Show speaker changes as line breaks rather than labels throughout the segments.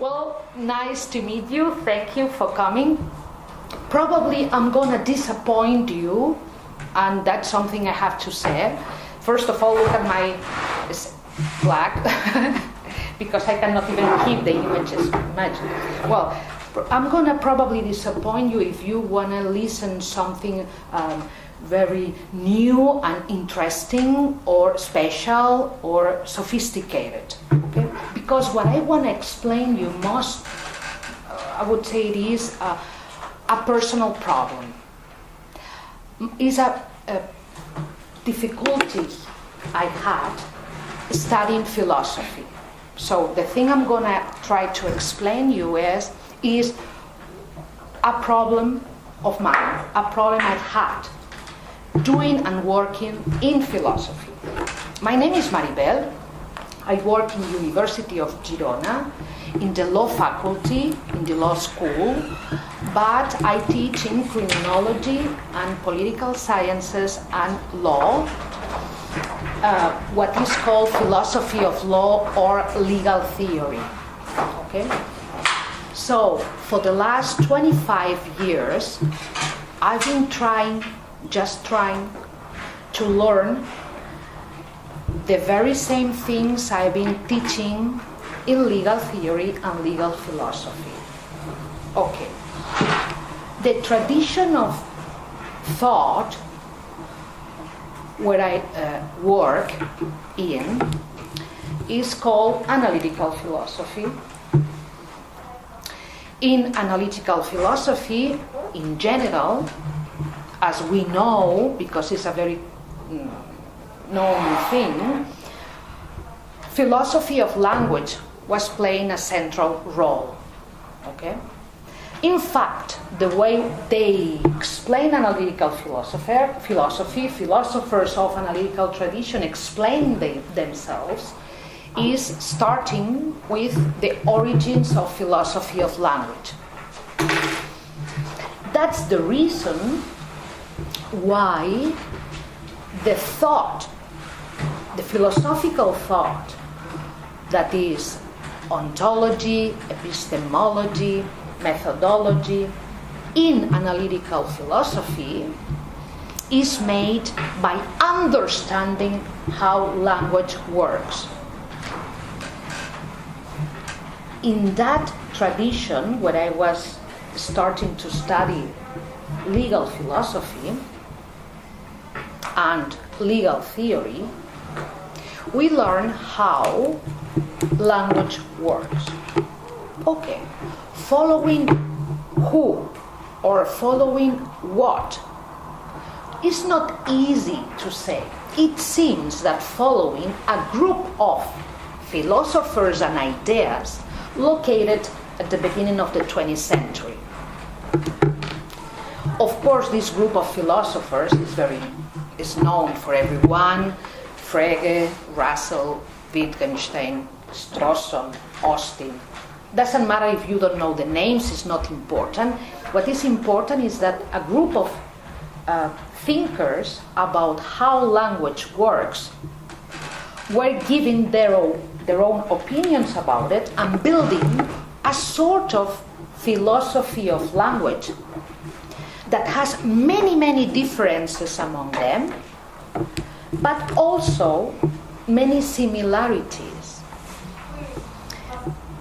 Well, nice to meet you. Thank you for coming. Probably I'm gonna disappoint you, and that's something I have to say. First of all, look at my black, because I cannot even keep the images. Imagine. Well, I'm gonna probably disappoint you if you wanna listen something very new and interesting or special or sophisticated. Okay? Because what I want to explain you most, I would say it is a personal problem. Is a difficulty I had studying philosophy. So the thing I'm going to try to explain you is a problem of mine, a problem I had doing and working in philosophy. My name is Maribel. I work in the University of Girona in the law faculty, in the law school, but I teach in criminology and political sciences and law, what is called philosophy of law or legal theory. Okay? So for the last 25 years, I've been trying to learn the very same things I've been teaching in legal theory and legal philosophy. Okay. The tradition of thought where I work in is called analytical philosophy. In analytical philosophy, in general, as we know, because it's a very known thing, philosophy of language was playing a central role. Okay? In fact, the way they explain analytical philosophy, philosophers of analytical tradition explain themselves, is starting with the origins of philosophy of language. That's the reason why the thought, the philosophical thought, that is ontology, epistemology, methodology, in analytical philosophy is made by understanding how language works. In that tradition, where I was starting to study legal philosophy and legal theory, we learn how language works. Okay, following who or following what is not easy to say. It seems that following a group of philosophers and ideas located at the beginning of the 20th century. Of course, this group of philosophers is known for everyone: Frege, Russell, Wittgenstein, Strawson, Austin. Doesn't matter if you don't know the names, it's not important. What is important is that a group of thinkers about how language works were giving their own opinions about it and building a sort of philosophy of language that has many, many differences among them, but also many similarities.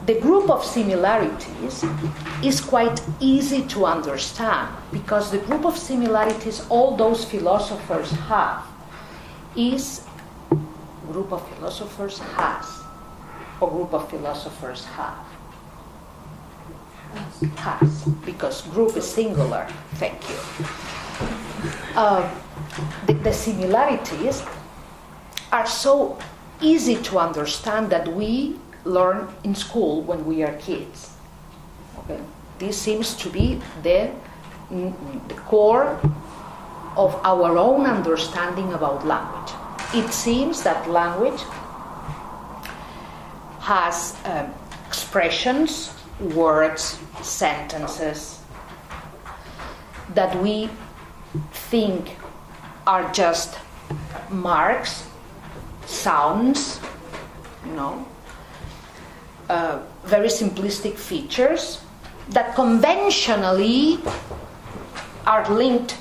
The group of similarities is quite easy to understand, because the group of similarities all those philosophers have is group of philosophers has, or group of philosophers have. Has, because group is singular. Thank you. The similarities are so easy to understand that we learn in school when we are kids. Okay? This seems to be the core of our own understanding about language. It seems that language has expressions, words, sentences that we think are just marks, sounds, very simplistic features that conventionally are linked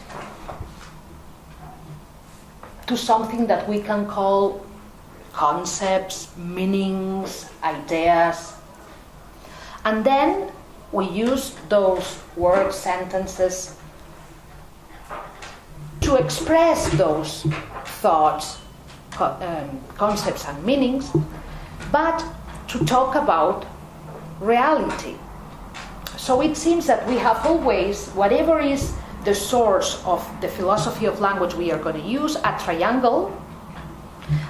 to something that we can call concepts, meanings, ideas. And then we use those word sentences to express those thoughts, concepts and meanings, but to talk about reality. So it seems that we have always, whatever is the source of the philosophy of language we are going to use, a triangle.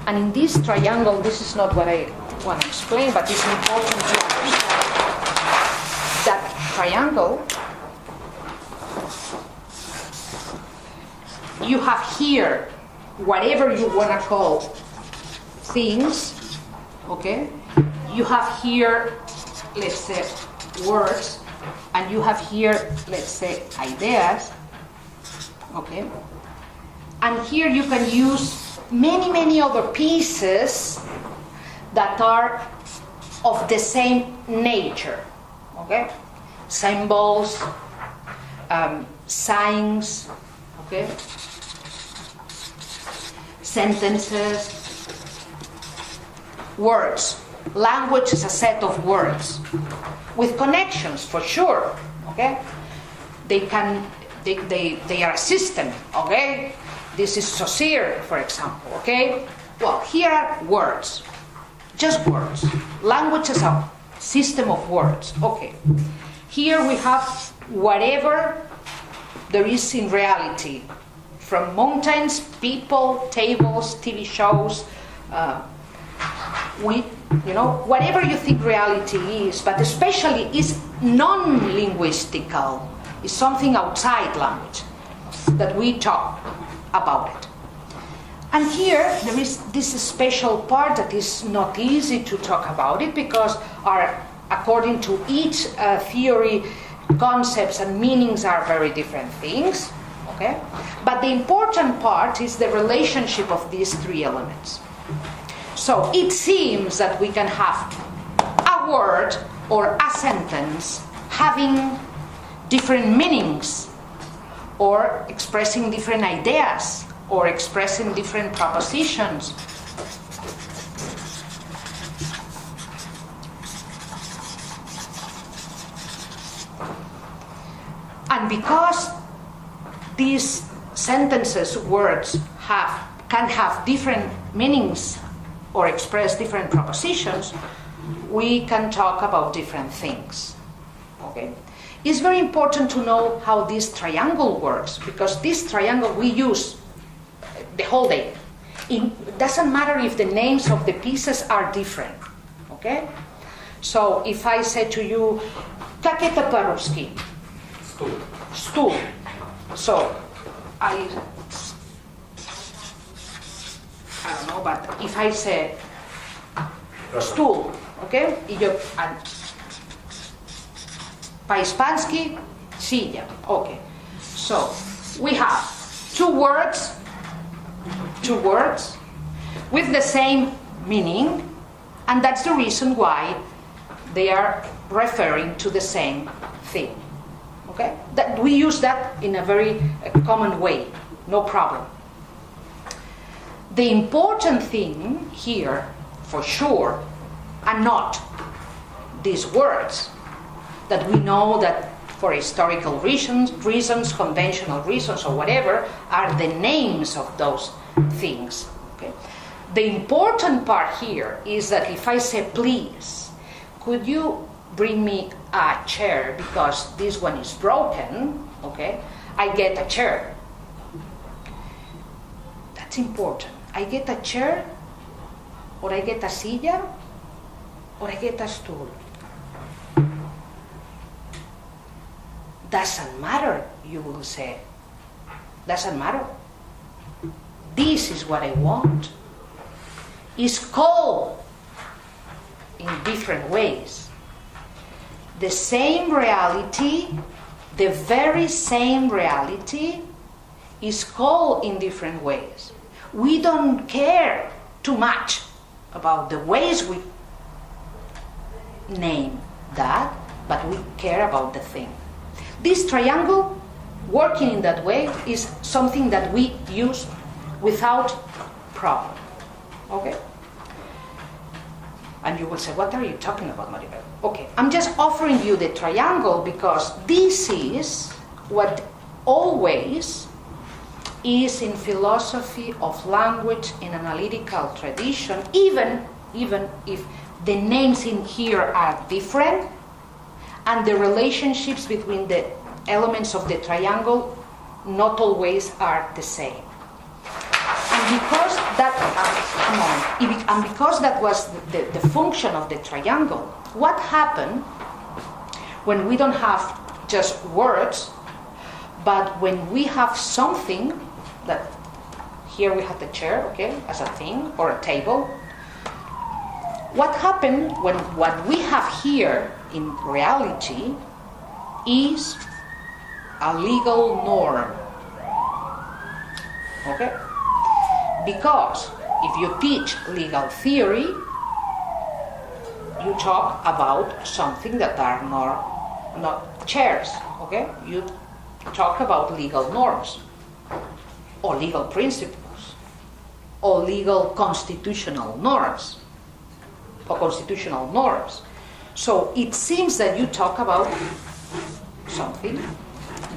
And in this triangle, this is not what I want to explain, but it's important to understand that triangle. You have here whatever you want to call things, okay? You have here, let's say, words, and you have here, let's say, ideas, okay? And here you can use many other pieces that are of the same nature, okay? Symbols, signs, okay? Sentences, words. Language is a set of words with connections, for sure, okay? They are a system, okay? This is Saussure, for example, okay? Well, here are words, just words. Language is a system of words, okay? Here we have whatever there is in reality, from mountains, people, tables, TV shows, whatever you think reality is, but especially is non-linguistical, is something outside language that we talk about it. And here there is this special part that is not easy to talk about it because according to each theory, concepts and meanings are very different things. Okay? But the important part is the relationship of these three elements. So it seems that we can have a word or a sentence having different meanings or expressing different ideas or expressing different propositions. And because these sentences, words, can have different meanings or express different propositions, we can talk about different things. Okay? It's very important to know how this triangle works, because this triangle we use the whole day. It doesn't matter if the names of the pieces are different. Okay? So if I say to you, как это по-русски? Стул. So, I don't know, but if I say stool, okay? По-испански silla, okay. So, we have two words with the same meaning, and that's the reason why they are referring to the same thing. Okay? That we use that in a very common way, no problem. The important thing here, for sure, are not these words that we know that for historical reasons, conventional reasons, or whatever, are the names of those things. Okay? The important part here is that if I say, please, could you bring me a chair because this one is broken, okay? I get a chair. That's important. I get a chair, or I get a silla, or I get a stool. Doesn't matter, you will say. Doesn't matter. This is what I want. It's called in different ways. The same reality, the very same reality, is called in different ways. We don't care too much about the ways we name. that, but we care about the thing. This triangle, working in that way, is something that we use without problem. Okay? And you will say, what are you talking about, Maribel? Okay, I'm just offering you the triangle because this is what always is in philosophy of language in analytical tradition, even if the names in here are different and the relationships between the elements of the triangle not always are the same. And because that was the function of the triangle, what happened when we don't have just words, but when we have something that, here we have the chair, okay, as a thing, or a table. What happened when what we have here in reality is a legal norm, okay? Because if you teach legal theory, you talk about something that are not chairs, okay? You talk about legal norms, or legal principles, or legal constitutional norms, or constitutional norms. So it seems that you talk about something.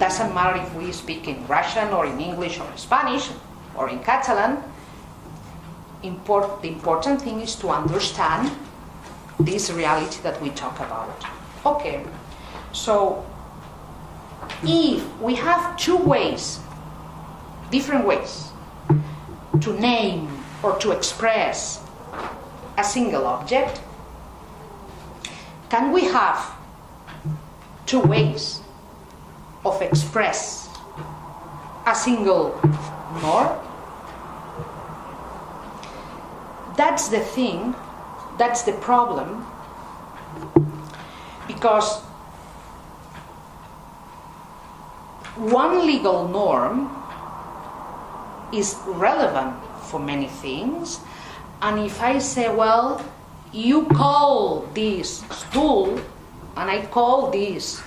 Doesn't matter if we speak in Russian or in English or in Spanish or in Catalan. The important thing is to understand this reality that we talk about. Okay, so if we have two ways, different ways, to name or to express a single object, can we have two ways of express a single norm? That's the thing, that's the problem, because one legal norm is relevant for many things, and if I say, well, you call this stool and I call this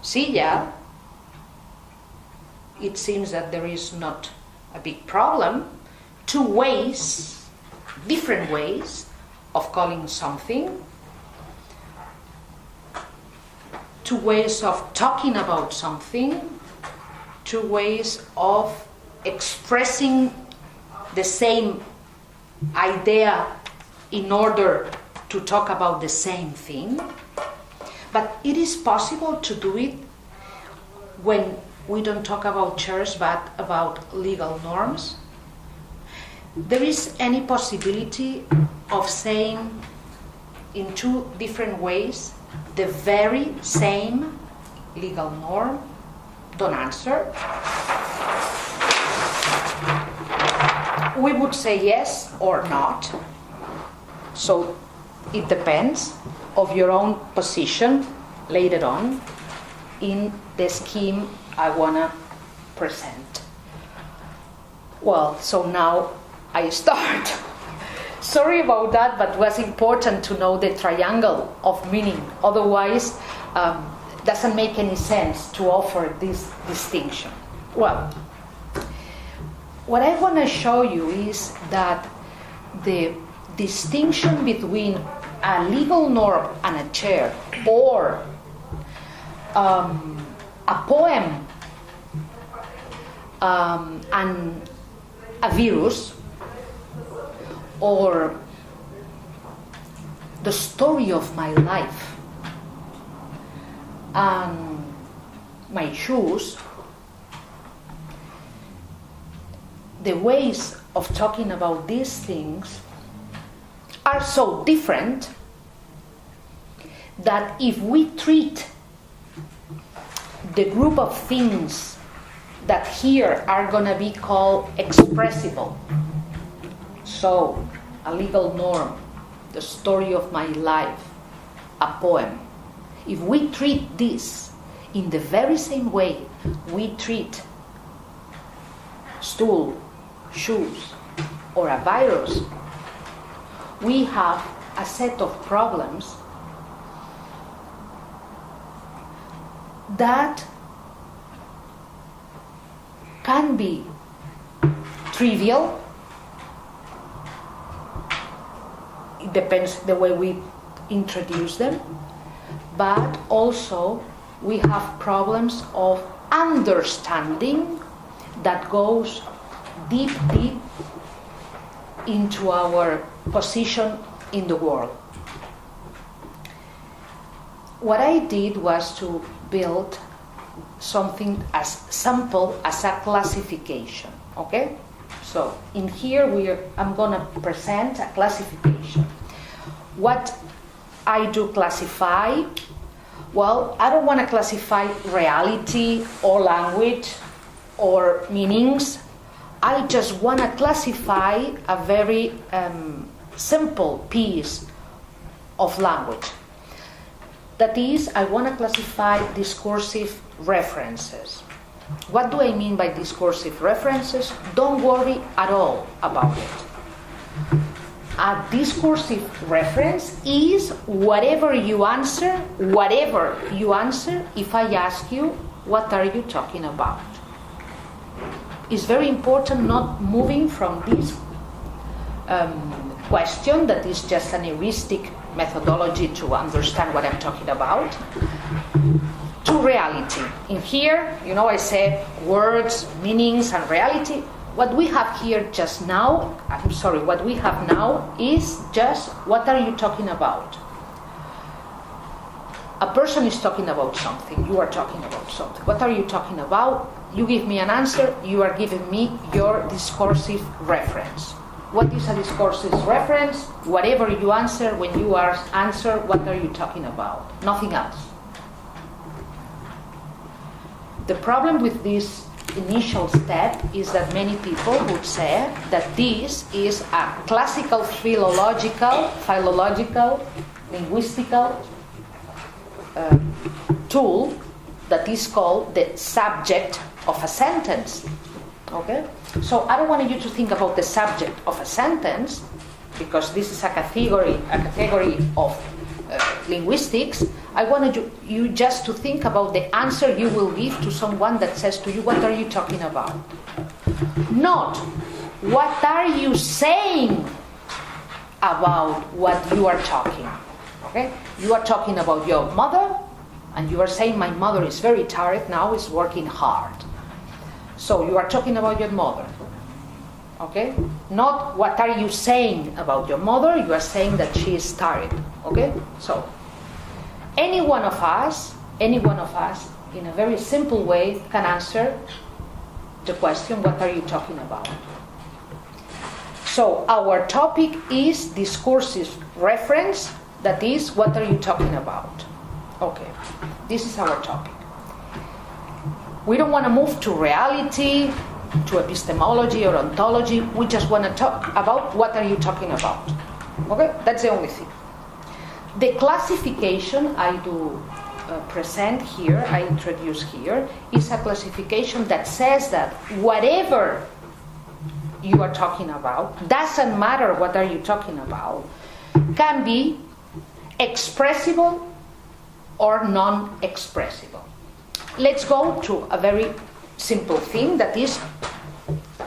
silla, it seems that there is not a big problem. Two ways, different ways of calling something, two ways of talking about something, two ways of expressing the same idea in order to talk about the same thing. But it is possible to do it when we don't talk about chairs but about legal norms. There is any possibility of saying in two different ways the very same legal norm? Don't answer. We would say yes or not. So it depends of your own position later on in the scheme I want to present. Well, so now I start. Sorry about that, but it was important to know the triangle of meaning. Otherwise, doesn't make any sense to offer this distinction. Well, what I want to show you is that the distinction between a legal norm and a chair, or a poem and a virus, or the story of my life and my shoes, the ways of talking about these things are so different that if we treat the group of things that here are going to be called expressible, so a legal norm, the story of my life, a poem, if we treat this in the very same way we treat stool, shoes, or a virus, we have a set of problems that can be trivial. It depends the way we introduce them, but also we have problems of understanding that goes deep into our position in the world. What I did was to build something as simple as a classification, okay? So in here I'm going to present a classification. What I do classify, well, I don't want to classify reality or language or meanings. I just want to classify a very simple piece of language. That is, I want to classify discursive references. What do I mean by discursive references? Don't worry at all about it. A discursive reference is whatever you answer if I ask you, what are you talking about? It's very important not moving from this question that is just an heuristic methodology to understand what I'm talking about, to reality. In here, I said words, meanings, and reality. What we have here just now, what we have now is just what are you talking about? A person is talking about something, you are talking about something. What are you talking about? You give me an answer, you are giving me your discursive reference. What is a discursive reference? Whatever you answer, when you answer, what are you talking about? Nothing else. The problem with this initial step is that many people would say that this is a classical philological, linguistical tool that is called the subject of a sentence. Okay? So I don't want you to think about the subject of a sentence, because this is a category of linguistics. I wanted you just to think about the answer you will give to someone that says to you, what are you talking about? Not, what are you saying about what you are talking? Okay? You are talking about your mother, and you are saying, my mother is very tired now, is working hard. So you are talking about your mother. Okay? Not what are you saying about your mother, you are saying that she is tired. Okay? So any one of us in a very simple way can answer the question, what are you talking about? So our topic is discursive reference, that is, what are you talking about? Okay, this is our topic. We don't want to move to reality, to epistemology or ontology. We just want to talk about what are you talking about. Okay, that's the only thing. The classification I do present here, I introduce here, is a classification that says that whatever you are talking about, doesn't matter what are you talking about, can be expressible or non-expressible. Let's go to a very simple thing that is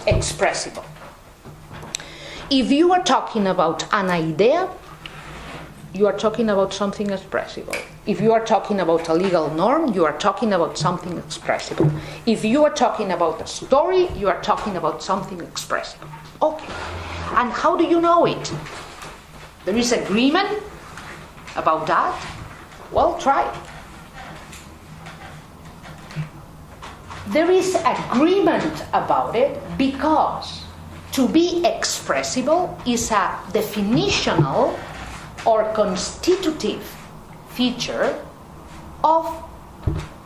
expressible. If you are talking about an idea, you are talking about something expressible. If you are talking about a legal norm, you are talking about something expressible. If you are talking about a story, you are talking about something expressible. Okay. And how do you know it? There is agreement about that? Well, try it. There is agreement about it because to be expressible is a definitional or constitutive feature of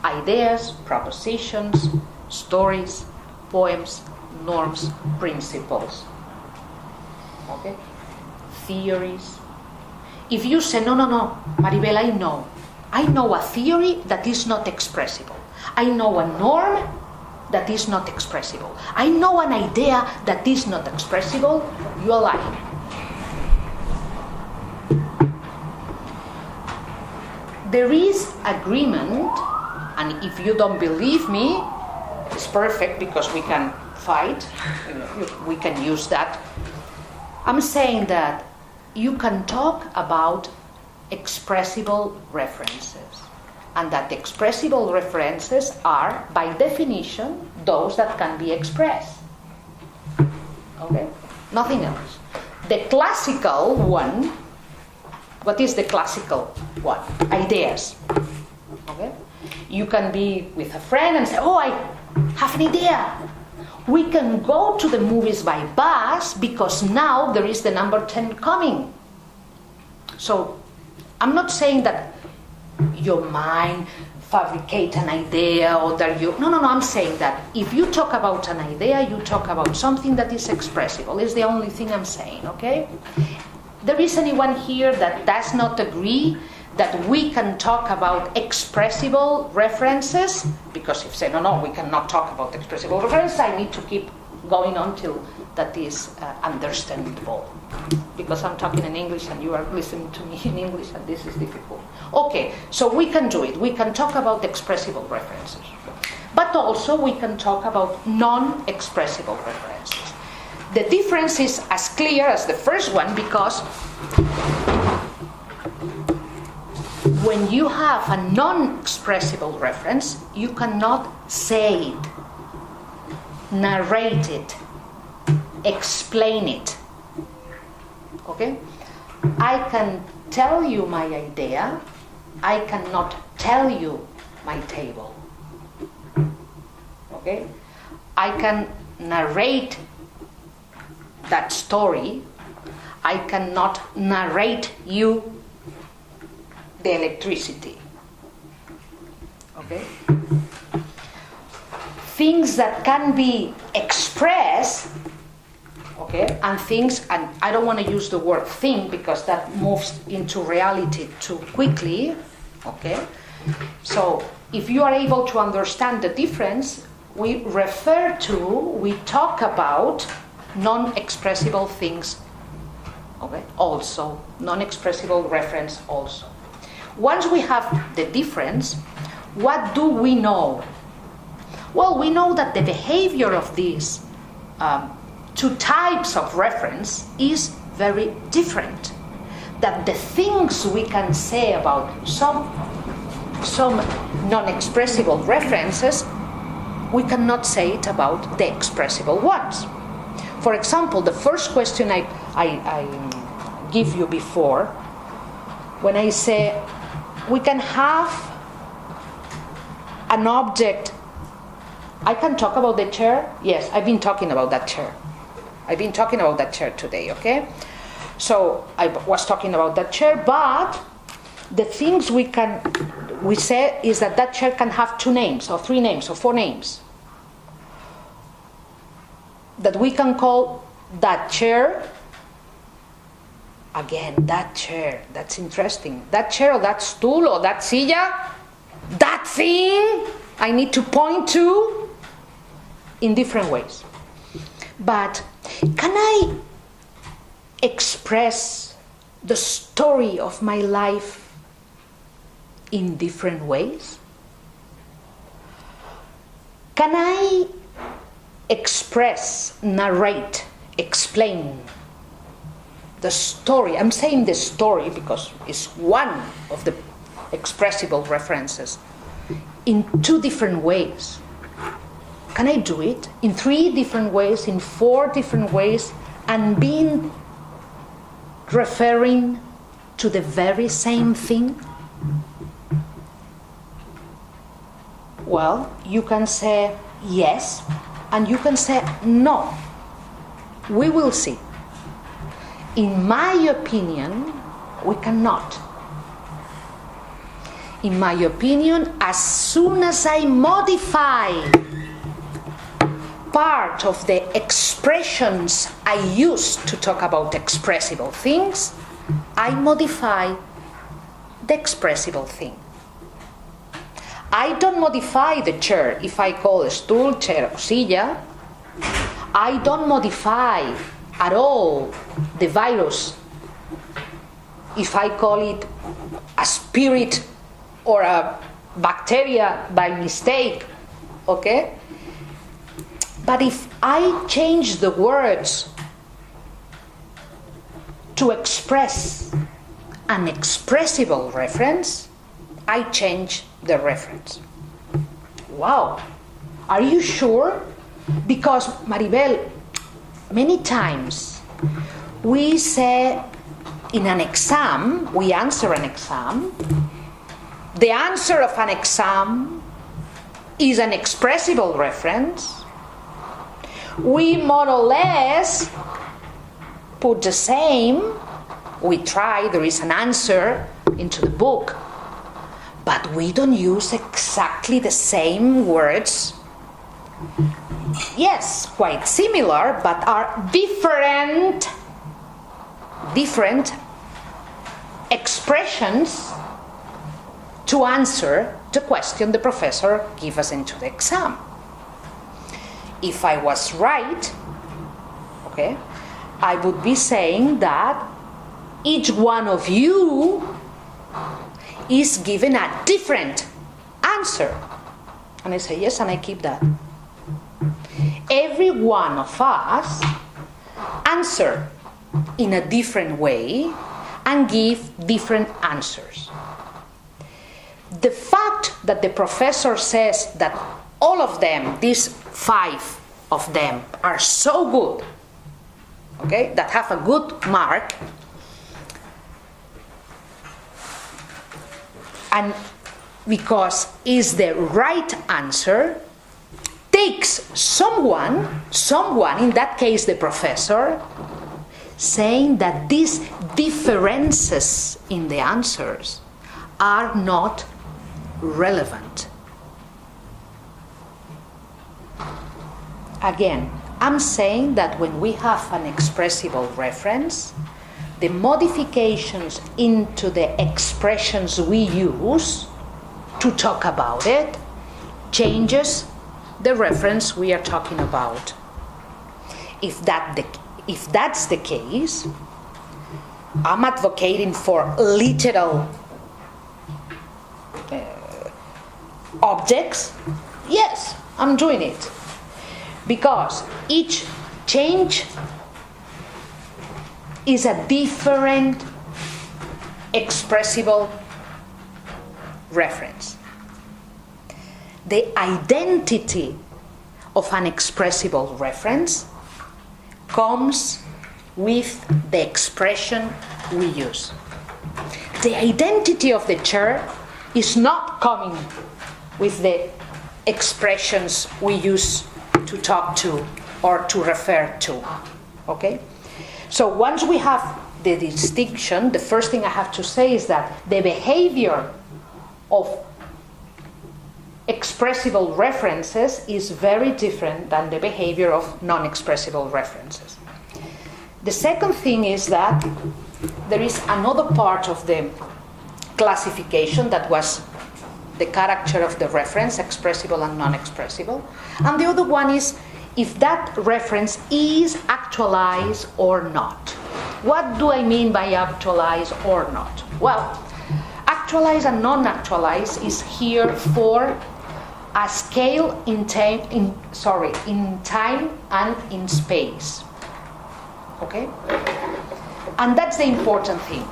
ideas, propositions, stories, poems, norms, principles. Okay? Theories. If you say, no, Maribel, I know a theory that is not expressible. I know a norm that is not expressible. I know an idea that is not expressible. You are lying. There is agreement And if you don't believe me, it's perfect because we can fight. We can use that. I'm saying that you can talk about expressible references, and that the expressible references are, by definition, those that can be expressed. Okay? Nothing else. The classical one, what is the classical one? Ideas. Okay? You can be with a friend and say, oh, I have an idea. We can go to the movies by bus because now there is the number 10 coming. So I'm not saying that your mind fabricate an idea or that you... No, I'm saying that if you talk about an idea, you talk about something that is expressible. It's the only thing I'm saying, okay? There is anyone here that does not agree that we can talk about expressible references? Because if say, no, we cannot talk about expressible references, I need to keep going on till that is understandable. Because I'm talking in English and you are listening to me in English and this is difficult. Okay, so we can do it. We can talk about expressible references. But also we can talk about non-expressible references. The difference is as clear as the first one because when you have a non-expressible reference, you cannot say it, narrate it, explain it. Okay? I can tell you my idea, I cannot tell you my table. Okay? I can narrate that story, I cannot narrate you the electricity. Okay? Things that can be expressed, okay, and things, and I don't want to use the word thing because that moves into reality too quickly, okay? So if you are able to understand the difference, we talk about non-expressible things, okay, also, non-expressible reference also. Once we have the difference, what do we know? Well, we know that the behavior of these two types of reference is very different. That the things we can say about some non-expressible references, we cannot say it about the expressible ones. For example, the first question I give you before, when I say we can have an object, I can talk about the chair. Yes, I've been talking about that chair. I've been talking about that chair today, okay? So I was talking about that chair, but the things we say is that chair can have 2 names, or 3 names, or 4 names. That we can call that chair, again, that chair, that's interesting. That chair, or that stool, or that silla, that thing, I need to point to in different ways. But can I express the story of my life in different ways? Can I express, narrate, explain the story? I'm saying the story because it's one of the expressible references in 2 different ways. Can I do it in 3 different ways, in 4 different ways, and being referring to the very same thing? Well, you can say yes, and you can say no. We will see. In my opinion, we cannot. In my opinion, as soon as I modify part of the expressions I use to talk about expressible things, I modify the expressible thing. I don't modify the chair if I call a stool, chair, or silla. I don't modify at all the virus if I call it a spirit or a bacteria by mistake, okay? But if I change the words to express an expressible reference, I change the reference. Wow, are you sure? Because, Maribel, many times we say in an exam, we answer an exam, the answer of an exam is an expressible reference. We more or less put the same, we try, there is an answer into the book, but we don't use exactly the same words. Yes, quite similar, but are different expressions to answer the question the professor gives us into the exam. If I was right, okay, I would be saying that each one of you is given a different answer. And I say yes, and I keep that. Every one of us answer in a different way and give different answers. The fact that the professor says that all of them, these 5 of them, are so good, okay, that have a good mark, and because is the right answer, takes someone, in that case the professor, saying that these differences in the answers are not relevant. Again, I'm saying that when we have an expressible reference, the modifications into the expressions we use to talk about it changes the reference we are talking about. If that's the case, I'm advocating for literal objects. Yes, I'm doing it. Because each change is a different expressible reference. The identity of an expressible reference comes with the expression we use. The identity of the chair is not coming with the expressions we use to talk to or to refer to. Okay? So once we have the distinction, the first thing I have to say is that the behavior of expressible references is very different than the behavior of non-expressible references. The second thing is that there is another part of the classification that was the character of the reference, expressible and non-expressible. And the other one is if that reference is actualized or not. What do I mean by actualized or not? Well, actualized and non-actualized is here for a scale in time and in space. Okay? And that's the important thing.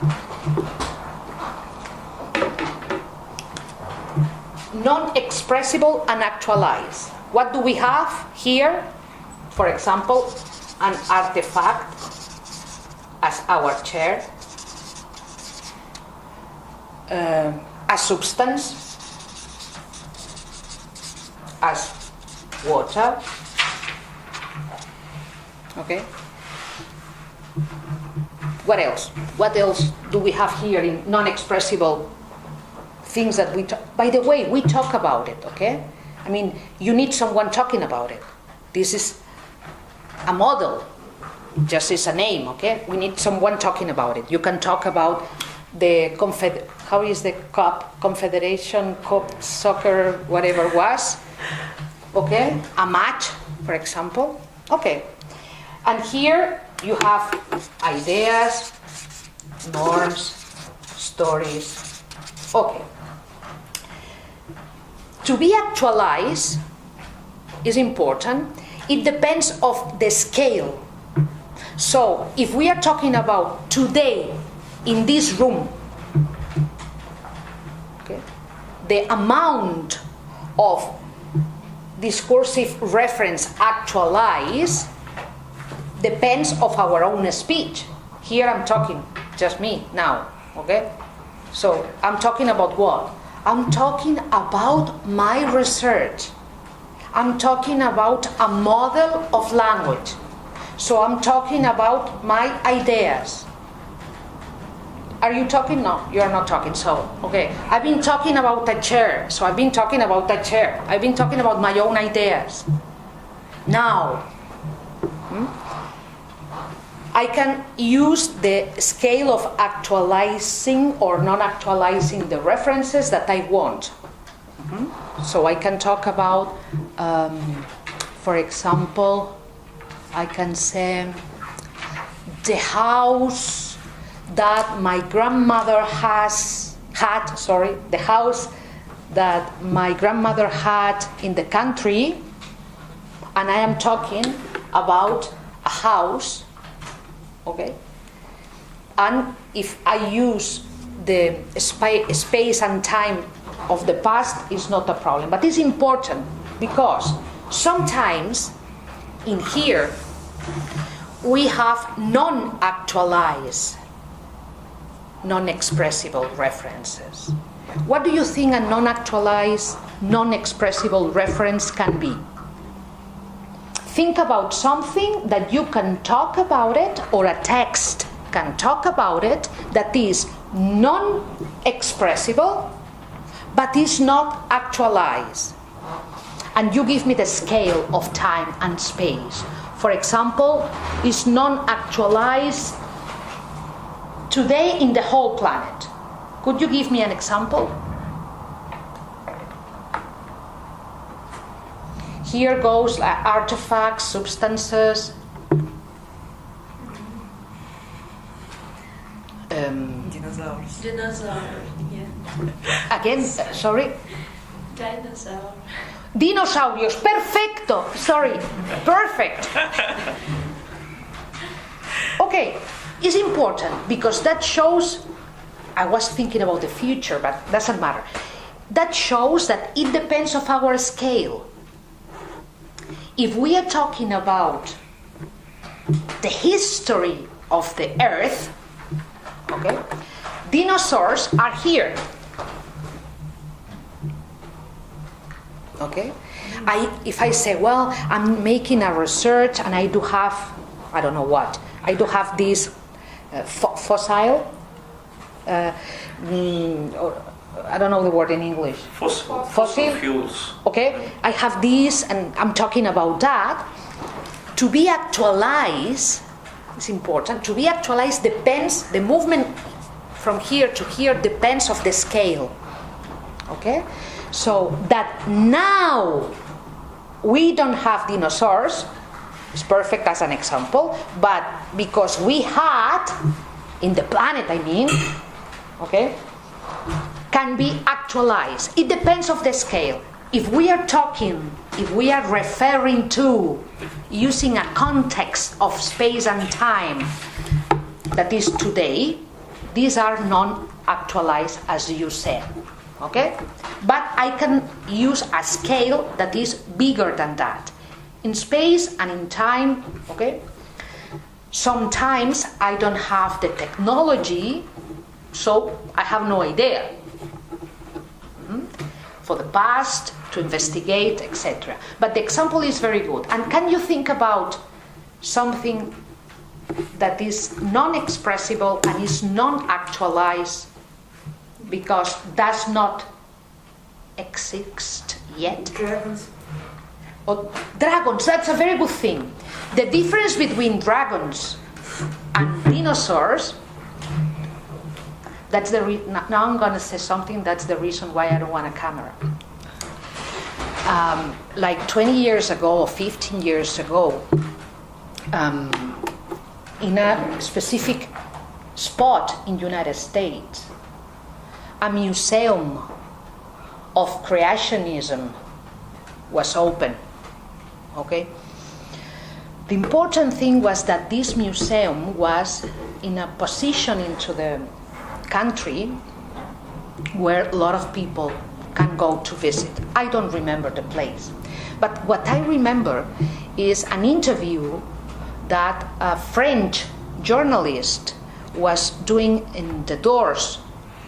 Non-expressible and actualized. What do we have here? For example, an artifact as our chair, a substance as water. Okay? What else? What else do we have here in non-expressible things that we talk? By the way, we talk about it, okay? I mean, you need someone talking about it. This is a model, just is a name, okay? We need someone talking about it. You can talk about the how is the cup, Confederation Cup, soccer, whatever was, okay? A match, for example, okay. And here you have ideas, norms, stories, okay. To be actualized is important. It depends of the scale. So if we are talking about today in this room, okay, the amount of discursive reference actualized depends of our own speech. Here I'm talking, just me now, okay? So I'm talking about what? I'm talking about my research. I'm talking about a model of language. So I'm talking about my ideas. Are you talking? No, you're not talking. So, okay. I've been talking about a chair. So I've been talking about a chair. I've been talking about my own ideas. Now, I can use the scale of actualizing or non-actualizing the references that I want. So I can talk about, for example, I can say the house that my grandmother the house that my grandmother had in the country, and I am talking about a house, okay? And if I use the space and time of the past, it's not a problem. But it's important because sometimes in here we have non-actualized, non-expressible references. What do you think a non-actualized, non-expressible reference can be? Think about something that you can talk about it, or a text can talk about it, that is non-expressible but is not actualized. And you give me the scale of time and space. For example, is non-actualized today in the whole planet. Could you give me an example? Here goes artifacts, substances.
Dinosaurs.
Dinosaur, yeah.
Again, sorry?
Dinosaur.
Dinosaurios, perfecto. Sorry, perfect. Okay, it's important because that shows, I was thinking about the future, but doesn't matter. That shows that it depends of our scale. If we are talking about the history of the Earth, okay, dinosaurs are here. Okay, if I say, well, I'm making a research and I do have, I don't know what, I do have this fossil, or I don't know the word in English.
Fossil fuels.
Okay, I have this and I'm talking about that. To be actualized, it's important, to be actualized depends, the movement from here to here depends of the scale. Okay? So that now we don't have dinosaurs, it's perfect as an example, but because we had, in the planet I mean, okay, can be actualized. It depends of the scale. If we are talking, if we are referring to, using a context of space and time that is today, these are non-actualized as you said. Okay? But I can use a scale that is bigger than that. In space and in time, okay? Sometimes I don't have the technology, so I have no idea. For the past, to investigate, etc. But the example is very good. And can you think about something that is non-expressible and is non-actualized because does not exist yet?
Dragons.
Oh, dragons, that's a very good thing. The difference between dragons and dinosaurs, that's the now I'm going to say something, that's the reason why I don't want a camera. Like 20 years ago or 15 years ago, in a specific spot in the United States, a museum of creationism was open. Okay? The important thing was that this museum was in a position into the country where a lot of people can go to visit. I don't remember the place. But what I remember is an interview that a French journalist was doing in the doors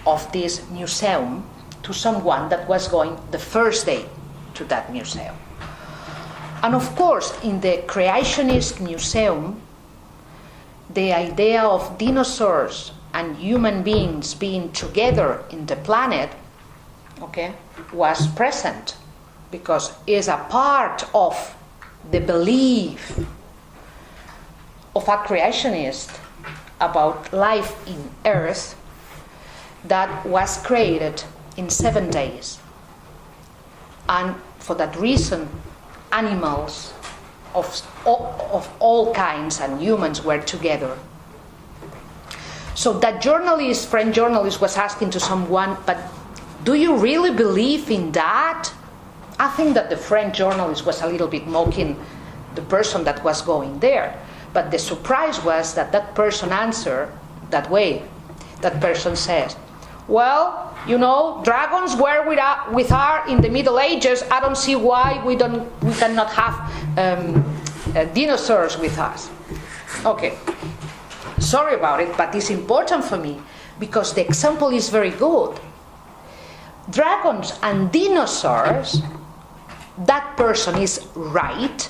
of this museum to someone that was going the first day to that museum. And of course, in the creationist museum, the idea of dinosaurs and human beings being together in the planet, okay, was present, because it's a part of the belief of a creationist about life in Earth that was created in 7 days. And for that reason, animals of all kinds and humans were together. So that journalist, French journalist, was asking to someone, but do you really believe in that? I think that the French journalist was a little bit mocking the person that was going there. But the surprise was that that person answered that way. That person says, well, you know, dragons were with us in the Middle Ages. I don't see why we cannot have dinosaurs with us. Okay, sorry about it, but it's important for me because the example is very good. Dragons and dinosaurs, that person is right.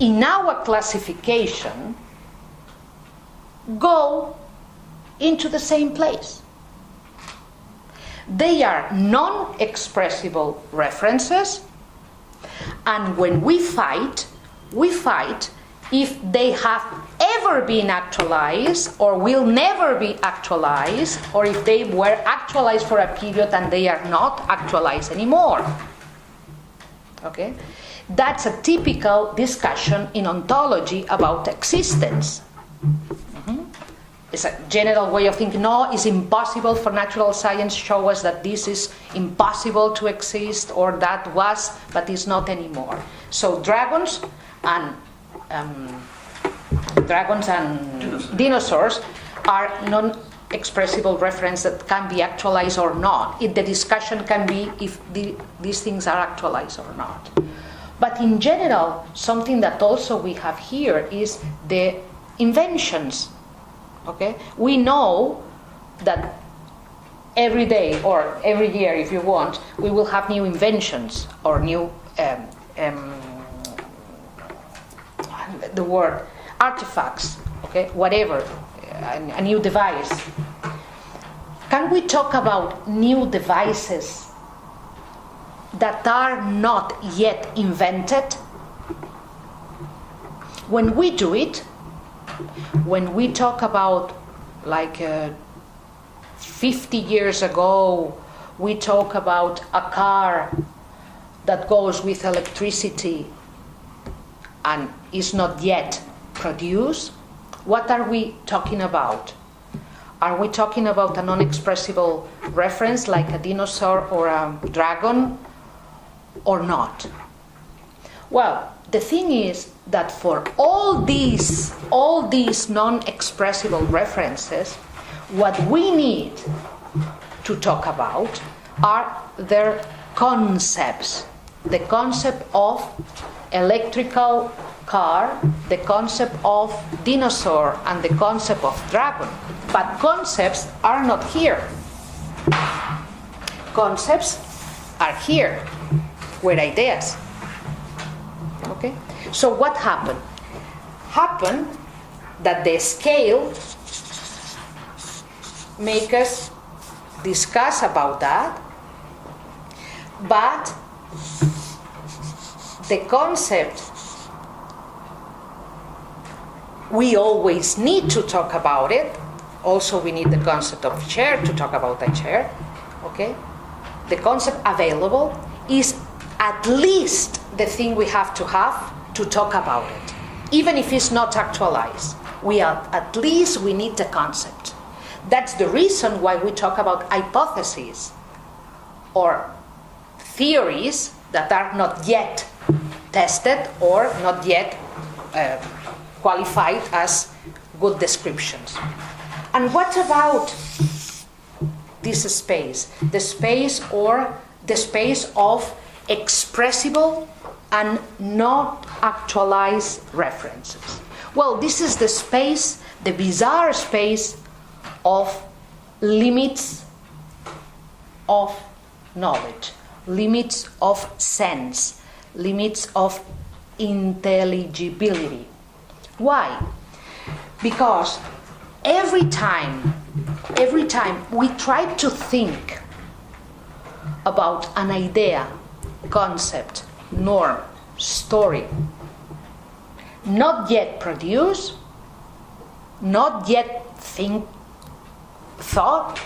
In our classification, go into the same place. They are non-expressible references, and when we fight if they have ever been actualized or will never be actualized, or if they were actualized for a period and they are not actualized anymore. Okay? That's a typical discussion in ontology about existence. It's a general way of thinking. No, it's impossible for natural science to show us that this is impossible to exist, or that was, but is not anymore. So dragons and dinosaurs are non-expressible reference that can be actualized or not. The discussion can be if these things are actualized or not. But in general, something that also we have here is the inventions. Okay, we know that every day or every year, if you want, we will have new inventions or new the word artifacts. Okay, whatever, a new device. Can we talk about new devices that are not yet invented? When we do it, when we talk about 50 years ago, we talk about a car that goes with electricity and is not yet produced, what are we talking about? Are we talking about a non-expressible reference like a dinosaur or a dragon or not? Well, the thing is that for all these non-expressible references, what we need to talk about are their concepts. The concept of electrical car, the concept of dinosaur, and the concept of dragon. But concepts are not here. Concepts are here. We're ideas. Okay? So what happened? Happened that the scale make us discuss about that, but the concept, we always need to talk about it. Also, we need the concept of chair to talk about a chair. Okay? The concept available is at least the thing we have to talk about it. Even if it's not actualized, we need the concept. That's the reason why we talk about hypotheses or theories that are not yet tested or not yet qualified as good descriptions. And what about this space? The space of expressible and not actualized references. Well, this is the space, the bizarre space of limits of knowledge, limits of sense, limits of intelligibility. Why? Because every time we try to think about an idea, concept, norm, story, not yet produced, not yet thought,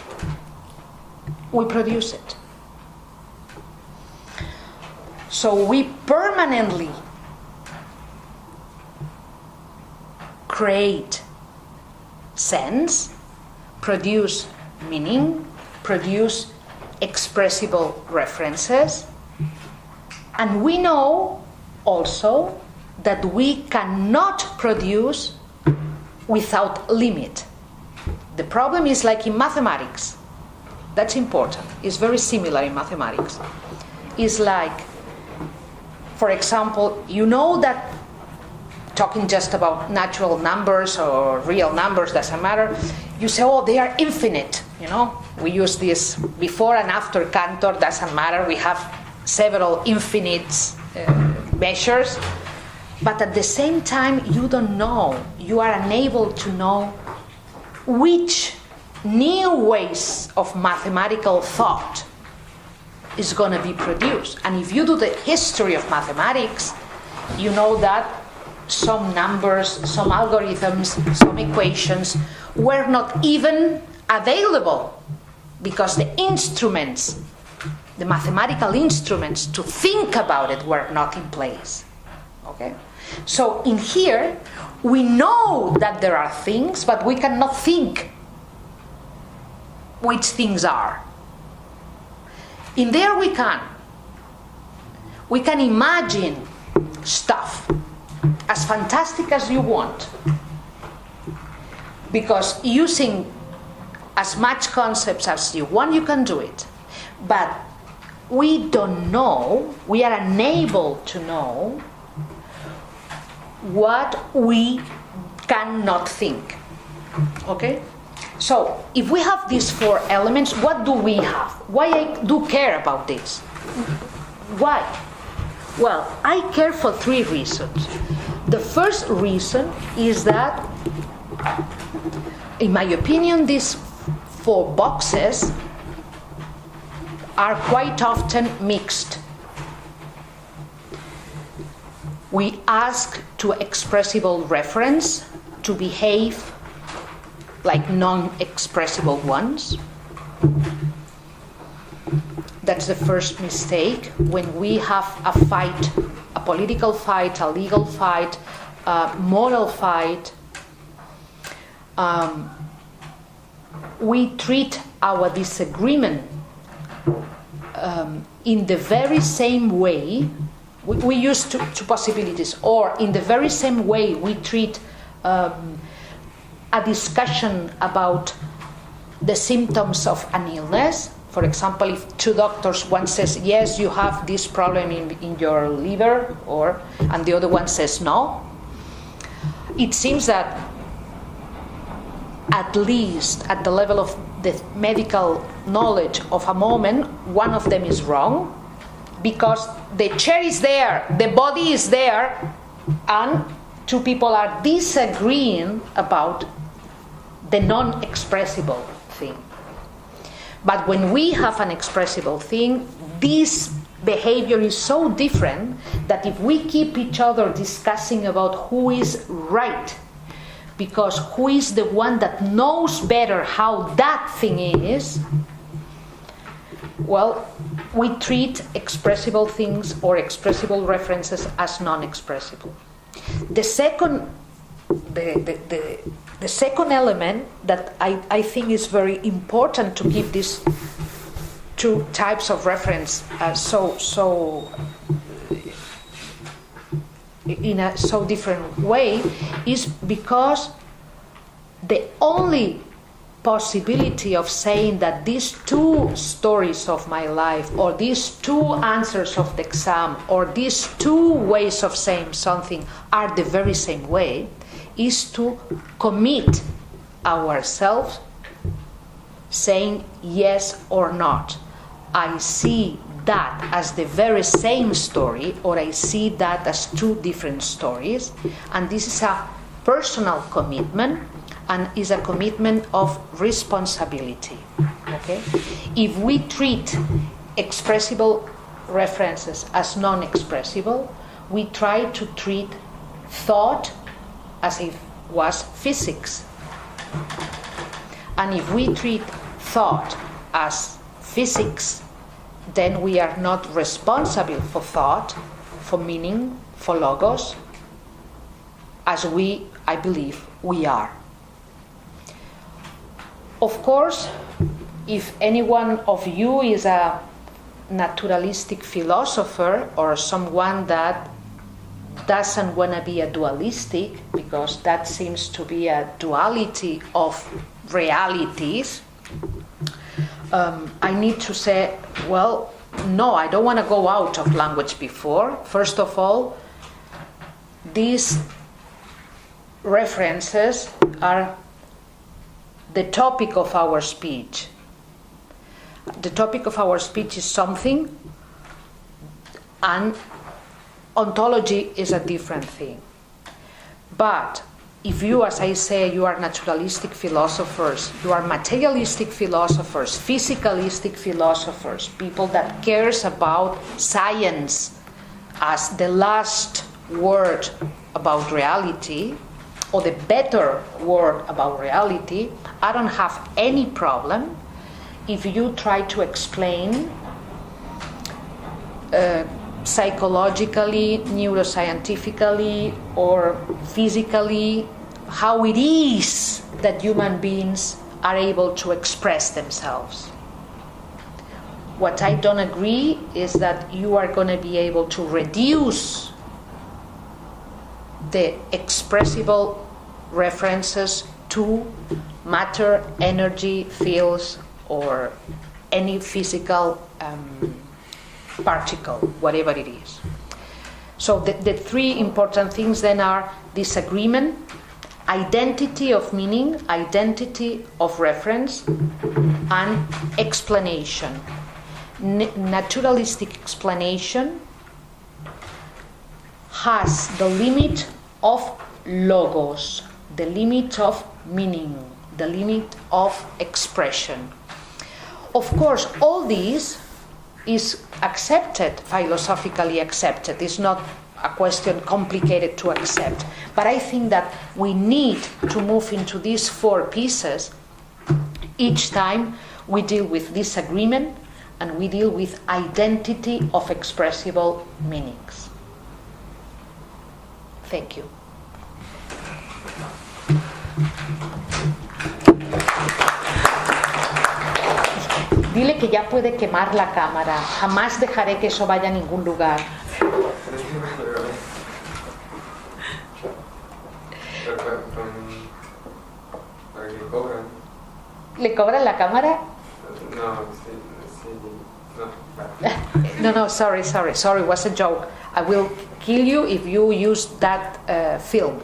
we produce it. So we permanently create sense, produce meaning, produce expressible references, and we know also that we cannot produce without limit. The problem is like in mathematics. That's important. It's very similar in mathematics. It's like, for example, you know that talking just about natural numbers or real numbers doesn't matter. You say, oh, they are infinite. You know, we use this before and after Cantor, doesn't matter. We have several infinite measures. But at the same time, you don't know. You are unable to know which new ways of mathematical thought is going to be produced. And if you do the history of mathematics, you know that some numbers, some algorithms, some equations were not even available because the instruments, the mathematical instruments to think about it were not in place. Okay? So in here, we know that there are things, but we cannot think which things are. In there we can. We can imagine stuff as fantastic as you want, because using as much concepts as you want, you can do it. But we don't know, we are unable to know what we cannot think. Okay? So, if we have these four elements, what do we have? Why I do care about this? Why? Well, I care for three reasons. The first reason is that, in my opinion, these four boxes are quite often mixed. We ask to expressible reference to behave like non-expressible ones. That's the first mistake. When we have a fight, a political fight, a legal fight, a moral fight, we treat our disagreement in the very same way. We use two possibilities, or in the very same way we treat a discussion about the symptoms of an illness. For example, if two doctors, one says, yes, you have this problem in your liver, and the other one says no, it seems that at least at the level of the medical knowledge of a moment, one of them is wrong, because the chair is there, the body is there, and two people are disagreeing about the non-expressible thing. But when we have an expressible thing, this behavior is so different that if we keep each other discussing about who is right, because who is the one that knows better how that thing is, well, we treat expressible things or expressible references as non-expressible. The second element that I think is very important to two types of reference in a so different way is because the only possibility of saying that these two stories of my life, or these two answers of the exam, or these two ways of saying something are the very same way, is to commit ourselves saying yes or not. I see that as the very same story, or I see that as two different stories, and this is a personal commitment and is a commitment of responsibility. Okay? If we treat expressible references as non-expressible, we try to treat thought as if it was physics. And if we treat thought as physics, then we are not responsible for thought, for meaning, for logos, as I believe, we are. Of course, if any one of you is a naturalistic philosopher or someone that doesn't want to be a dualistic, because that seems to be a duality of realities, I need to say, well, no, I don't want to go out of language before. First of all, these references are the topic of our speech. The topic of our speech is something, and ontology is a different thing. But if you, as I say, you are naturalistic philosophers, you are materialistic philosophers, physicalistic philosophers, people that cares about science as the last word about reality, or the better word about reality, I don't have any problem if you try to explain psychologically, neuroscientifically, or physically how it is that human beings are able to express themselves. What I don't agree is that you are going to be able to reduce the expressible references to matter, energy, fields, or any physical particle, whatever it is. So the three important things then are disagreement, identity of meaning, identity of reference, and explanation. Naturalistic explanation has the limit of logos, the limit of meaning, the limit of expression. Of course, all these is accepted, philosophically accepted. It's not a question complicated to accept. But I think that we need to move into these four pieces each time we deal with disagreement and we deal with identity of expressible meanings. Thank you. Dile que ya puede quemar la cámara. Jamás dejaré que eso vaya a ningún lugar. ¿Le cobran la cámara? No, sorry, it was a joke. I will kill you if you use that film.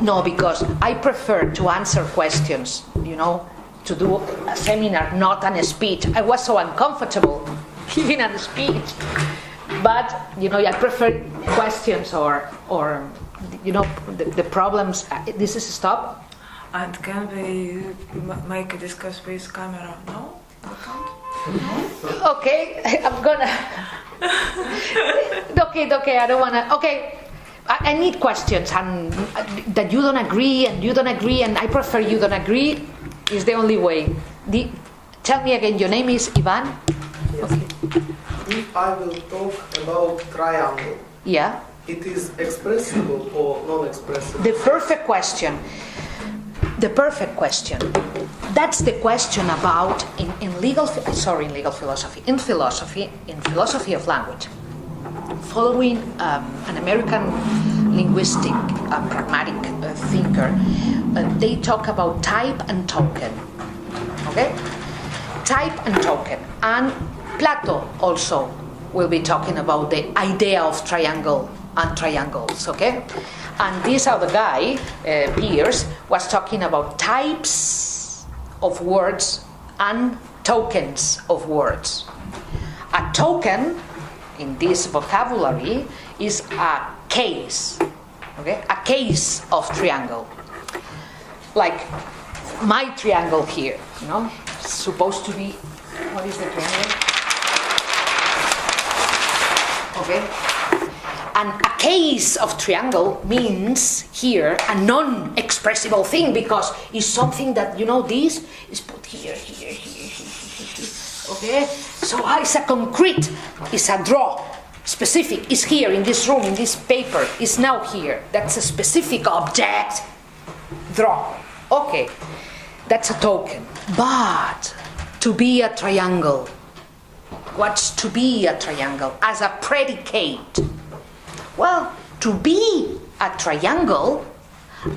No, because I prefer to answer questions, to do a seminar, not a speech. I was so uncomfortable giving a speech. But, I prefer questions or the problems. This is stop.
And can we make a discuss with camera? No?
Okay, I'm gonna... Okay, I don't wanna... Okay. I need questions, and that you don't agree, and I prefer you don't agree is the only way. Tell me again, your name is Ivan?
Yes. Okay. If I will talk about triangle,
yeah,
it is expressible or non-expressible?
The perfect question. that's the question about in philosophy of language. Following an American linguistic pragmatic thinker, they talk about type and token. Okay, type and token, and Plato also will be talking about the idea of triangle and triangles. Okay, and this other guy, Pierce, was talking about types of words and tokens of words. A token in this vocabulary is a case, okay? A case of triangle. Like my triangle here, you know, supposed to be, what is the triangle? Okay. And a case of triangle means here a non-expressible thing, because it's something that, you know, this is put here. Okay? So it's a concrete, it's a draw, specific, it's here in this room, in this paper, it's now here. That's a specific object, draw. Okay, that's a token. But to be a triangle, what's to be a triangle as a predicate? Well, to be a triangle,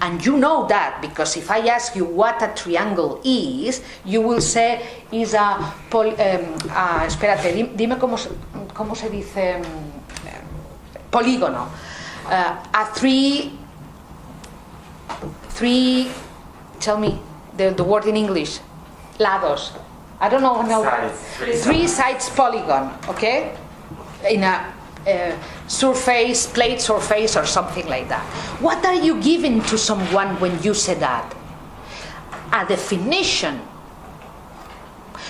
and you know that, because if I ask you what a triangle is, you will say is a espérate, dime cómo se dice polígono. A three, tell me the word in English. Lados. I don't know now. Three sides polygon, okay? In a surface, plate surface, or something like that. What are you giving to someone when you say that? A definition.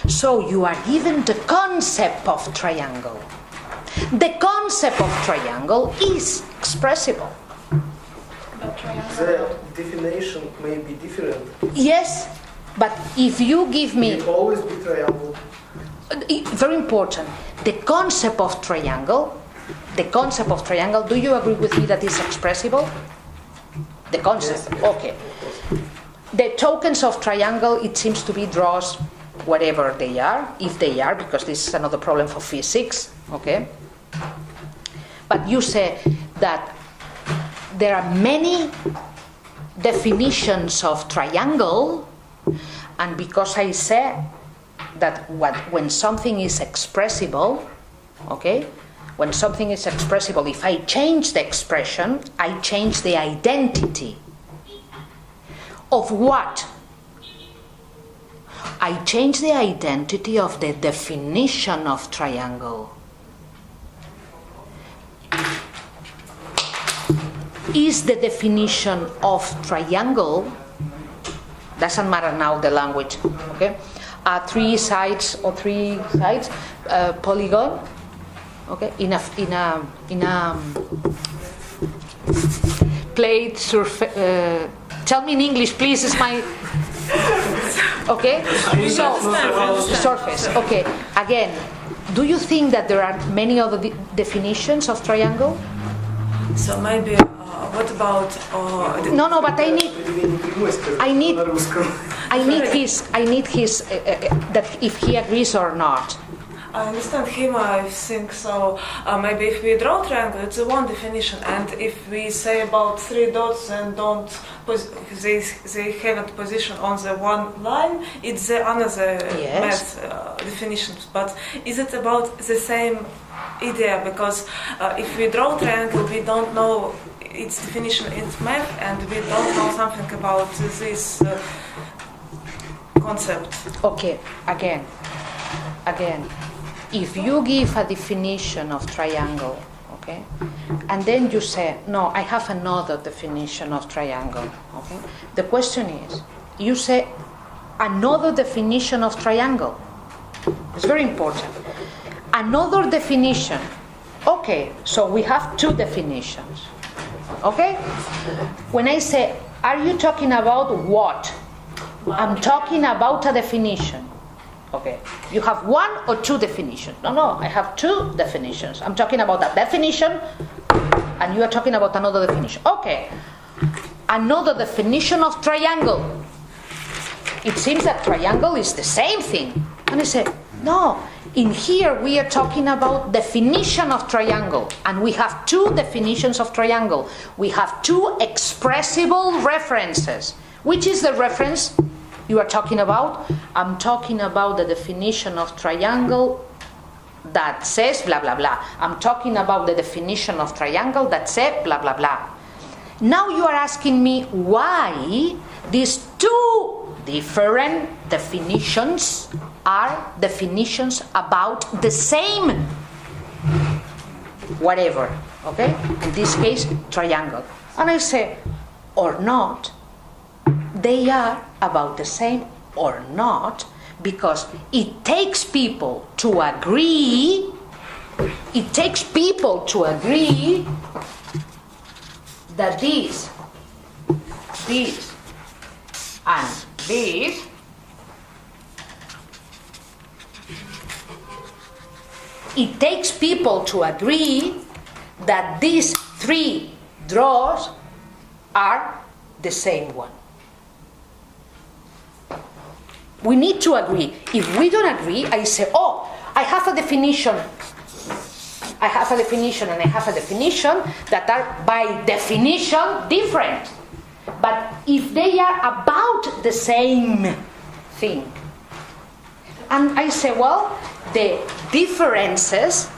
So you are given the concept of triangle. The concept of triangle is expressible.
The definition may be different.
Yes, but if you give me...
It always be triangle.
Very important. The concept of triangle, do you agree with me that is expressible? The concept, yes. Okay. The tokens of triangle, it seems to be draws, whatever they are, if they are, because this is another problem for physics, okay? But you say that there are many definitions of triangle, and because I say that when something is expressible, okay, when something is expressible, if I change the expression, I change the identity. Of what? I change the identity of the definition of triangle. Is the definition of triangle, doesn't matter now the language, okay? Three sides, polygon, okay? In a plate surface. Tell me in English, please. Is my okay? So surface. Okay. Again, do you think that there are many other definitions of triangle?
So maybe what about?
No, but I need his that if he agrees or not.
I understand him, I think so. Maybe if we draw triangle, it's one definition, and if we say about three dots and they haven't position on the one line, it's another math definition. But is it about the same idea? Because if we draw triangle, we don't know its definition in math, and we don't know something about this concept.
Okay, again. If you give a definition of triangle, okay, and then you say, no, I have another definition of triangle, okay, the question is, you say another definition of triangle. It's very important. Another definition. Okay, so we have two definitions. Okay? When I say, are you talking about what? I'm talking about a definition. Okay, you have one or two definitions? No, I have two definitions. I'm talking about a definition, and you are talking about another definition. Okay, another definition of triangle. it seems that triangle is the same thing. And I said, no, in here we are talking about definition of triangle. And we have two definitions of triangle. We have two expressible references. Which is the reference you are talking about? I'm talking about the definition of triangle that says blah, blah, blah. I'm talking about the definition of triangle that says blah, blah, blah. Now you are asking me why these two different definitions are definitions about the same whatever, okay? In this case, triangle. And I say, or not, they are about the same or not, because it takes people to agree, that this and this it takes people to agree that these three draws are the same one. We need to agree. If we don't agree, I say, oh, I have a definition and I have a definition that are by definition different. But if they are about the same thing, and I say, well, the differences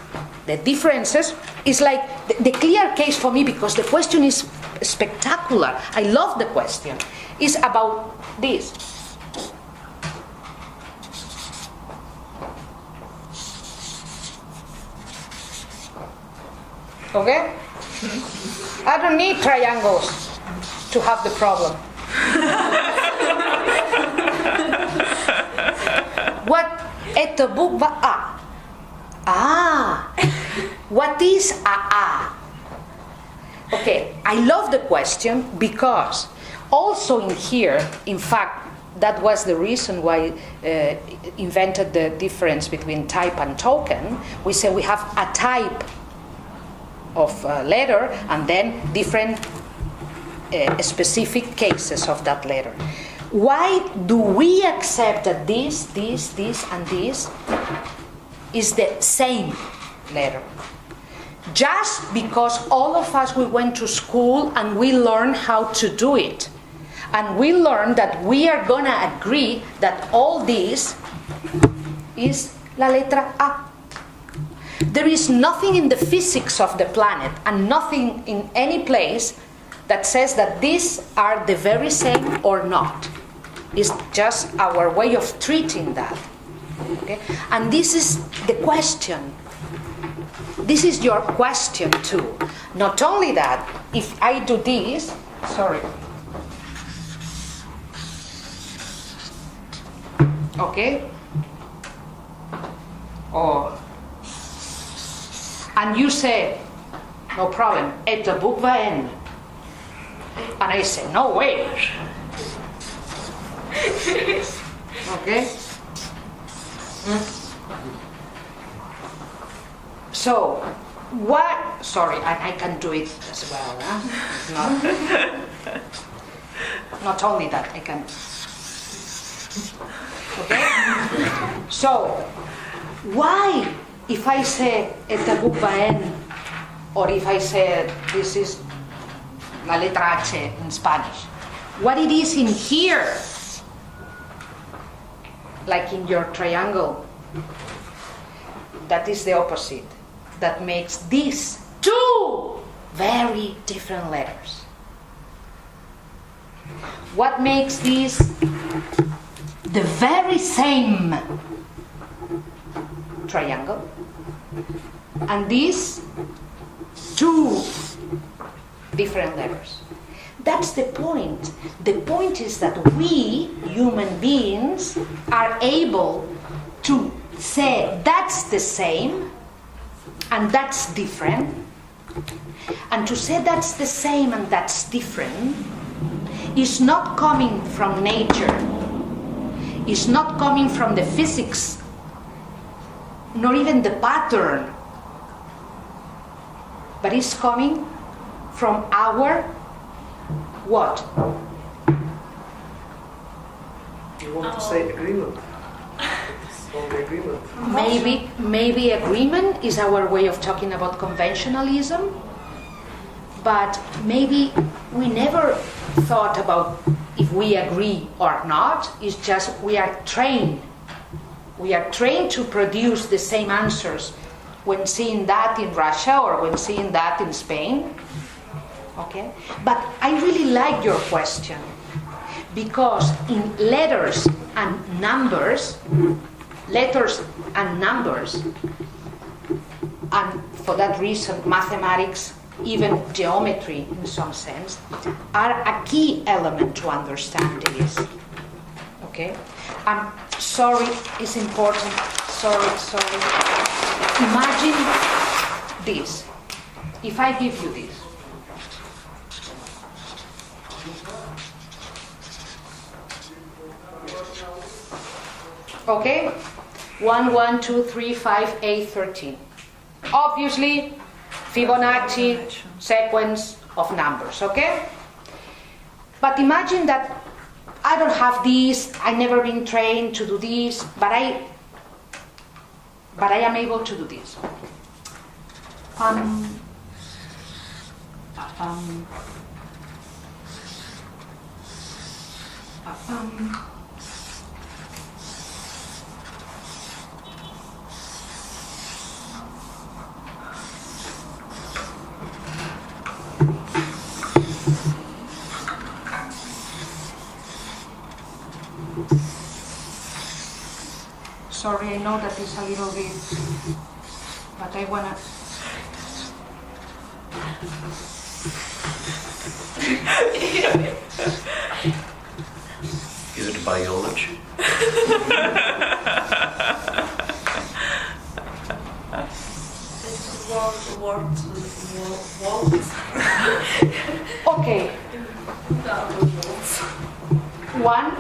is like the clear case for me, because the question is spectacular. I love the question. It's about this. Okay? I don't need triangles to have the problem. What est bukva a? Ah. What is a? Okay, I love the question because also in here, in fact, that was the reason why invented the difference between type and token. We say we have a type of letter and then different specific cases of that letter. Why do we accept that this, and this is the same letter? Just because all of us, we went to school and we learned how to do it. And we learned that we are going to agree that all this is la letra A. There is nothing in the physics of the planet and nothing in any place that says that these are the very same or not. It's just our way of treating that. Okay? And this is the question. This is your question too. Not only that, if I do this, sorry. Okay? Or and you say, no problem, et la bukva en. And I say, no way. Okay? So, what, sorry, I can do it as well. Huh? Not only that, I can. Okay? So, why, if I say et la bukva en, or if I say this is la letra H in Spanish, what it is in here, like in your triangle, that is the opposite, that makes these two very different letters. What makes these the very same triangle and these two different letters? That's the point. The point is that we, human beings, are able to say that's the same and that's different. And to say that's the same and that's different is not coming from nature, is not coming from the physics, nor even the pattern, but it's coming from our what?
You want to say agreement? Only agreement.
Maybe agreement is our way of talking about conventionalism, but maybe we never thought about if we agree or not. It's just we are trained. We are trained to produce the same answers when seeing that in Russia or when seeing that in Spain. Okay? But I really like your question, because in letters and numbers, and for that reason mathematics, even geometry in some sense, are a key element to understand this. Okay? Sorry, it's important. Sorry. Imagine this. If I give you this. Okay? 1, 1, 2, 3, 5, 8, 13. Obviously, Fibonacci sequence of numbers, okay? But imagine that I don't have this, I've never been trained to do this, but I am able to do this. Sorry, I know that it's a little bit, but I wanna.
Is it biology?
Okay. 1,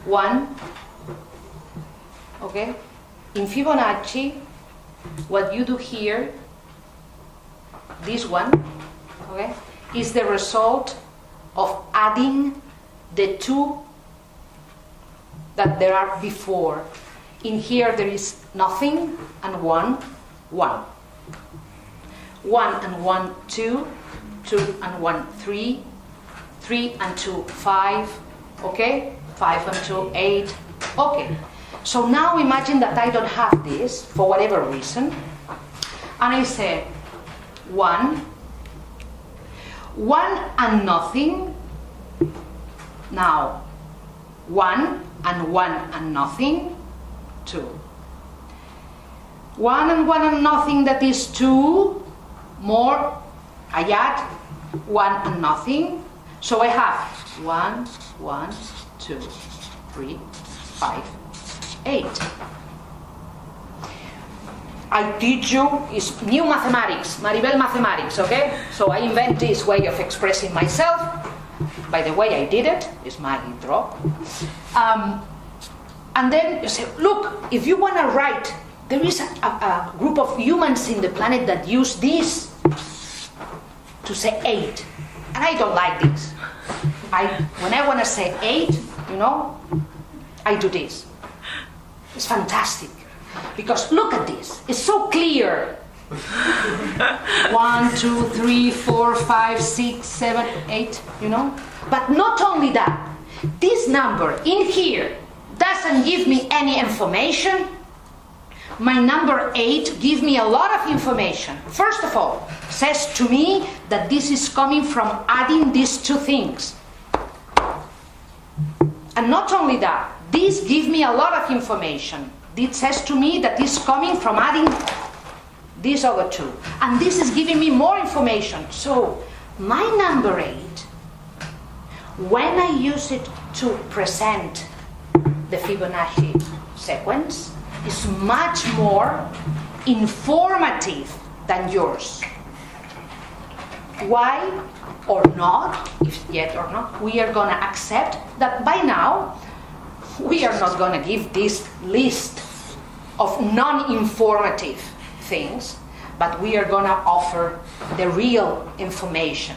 1. Okay? In Fibonacci, what you do here, this one, okay, is the result of adding the two that there are before. In here there is nothing and 1, 1. 1 and 1, 2, 2 and 1, 3, 3 and 2, 5, okay? 5 and 2, 8, okay. So now imagine that I don't have this for whatever reason, and I say 1, 1 and nothing. Now 1 and 1 and nothing, 2. 1 and 1 and nothing, that is 2 more. I add 1 and nothing, so I have 1, 1, 2, 3, 5, 8. I teach you is new mathematics, Maribel mathematics, okay? So I invent this way of expressing myself. By the way I did it, is my intro. And then you say, look, if you want to write, there is a group of humans in the planet that use this to say 8. And I don't like this. When I want to say 8, I do this. It's fantastic. Because look at this. It's so clear. 1, 2, 3, 4, 5, 6, 7, 8, But not only that, this number in here doesn't give me any information. My number 8 gives me a lot of information. First of all, says to me that this is coming from adding these two things. And not only that, this gives me a lot of information. It says to me that it's coming from adding these other two. And this is giving me more information. So, my number 8, when I use it to present the Fibonacci sequence, is much more informative than yours. Why or not, if yet or not, we are going to accept that by now we are not going to give this list of non-informative things, but we are going to offer the real information.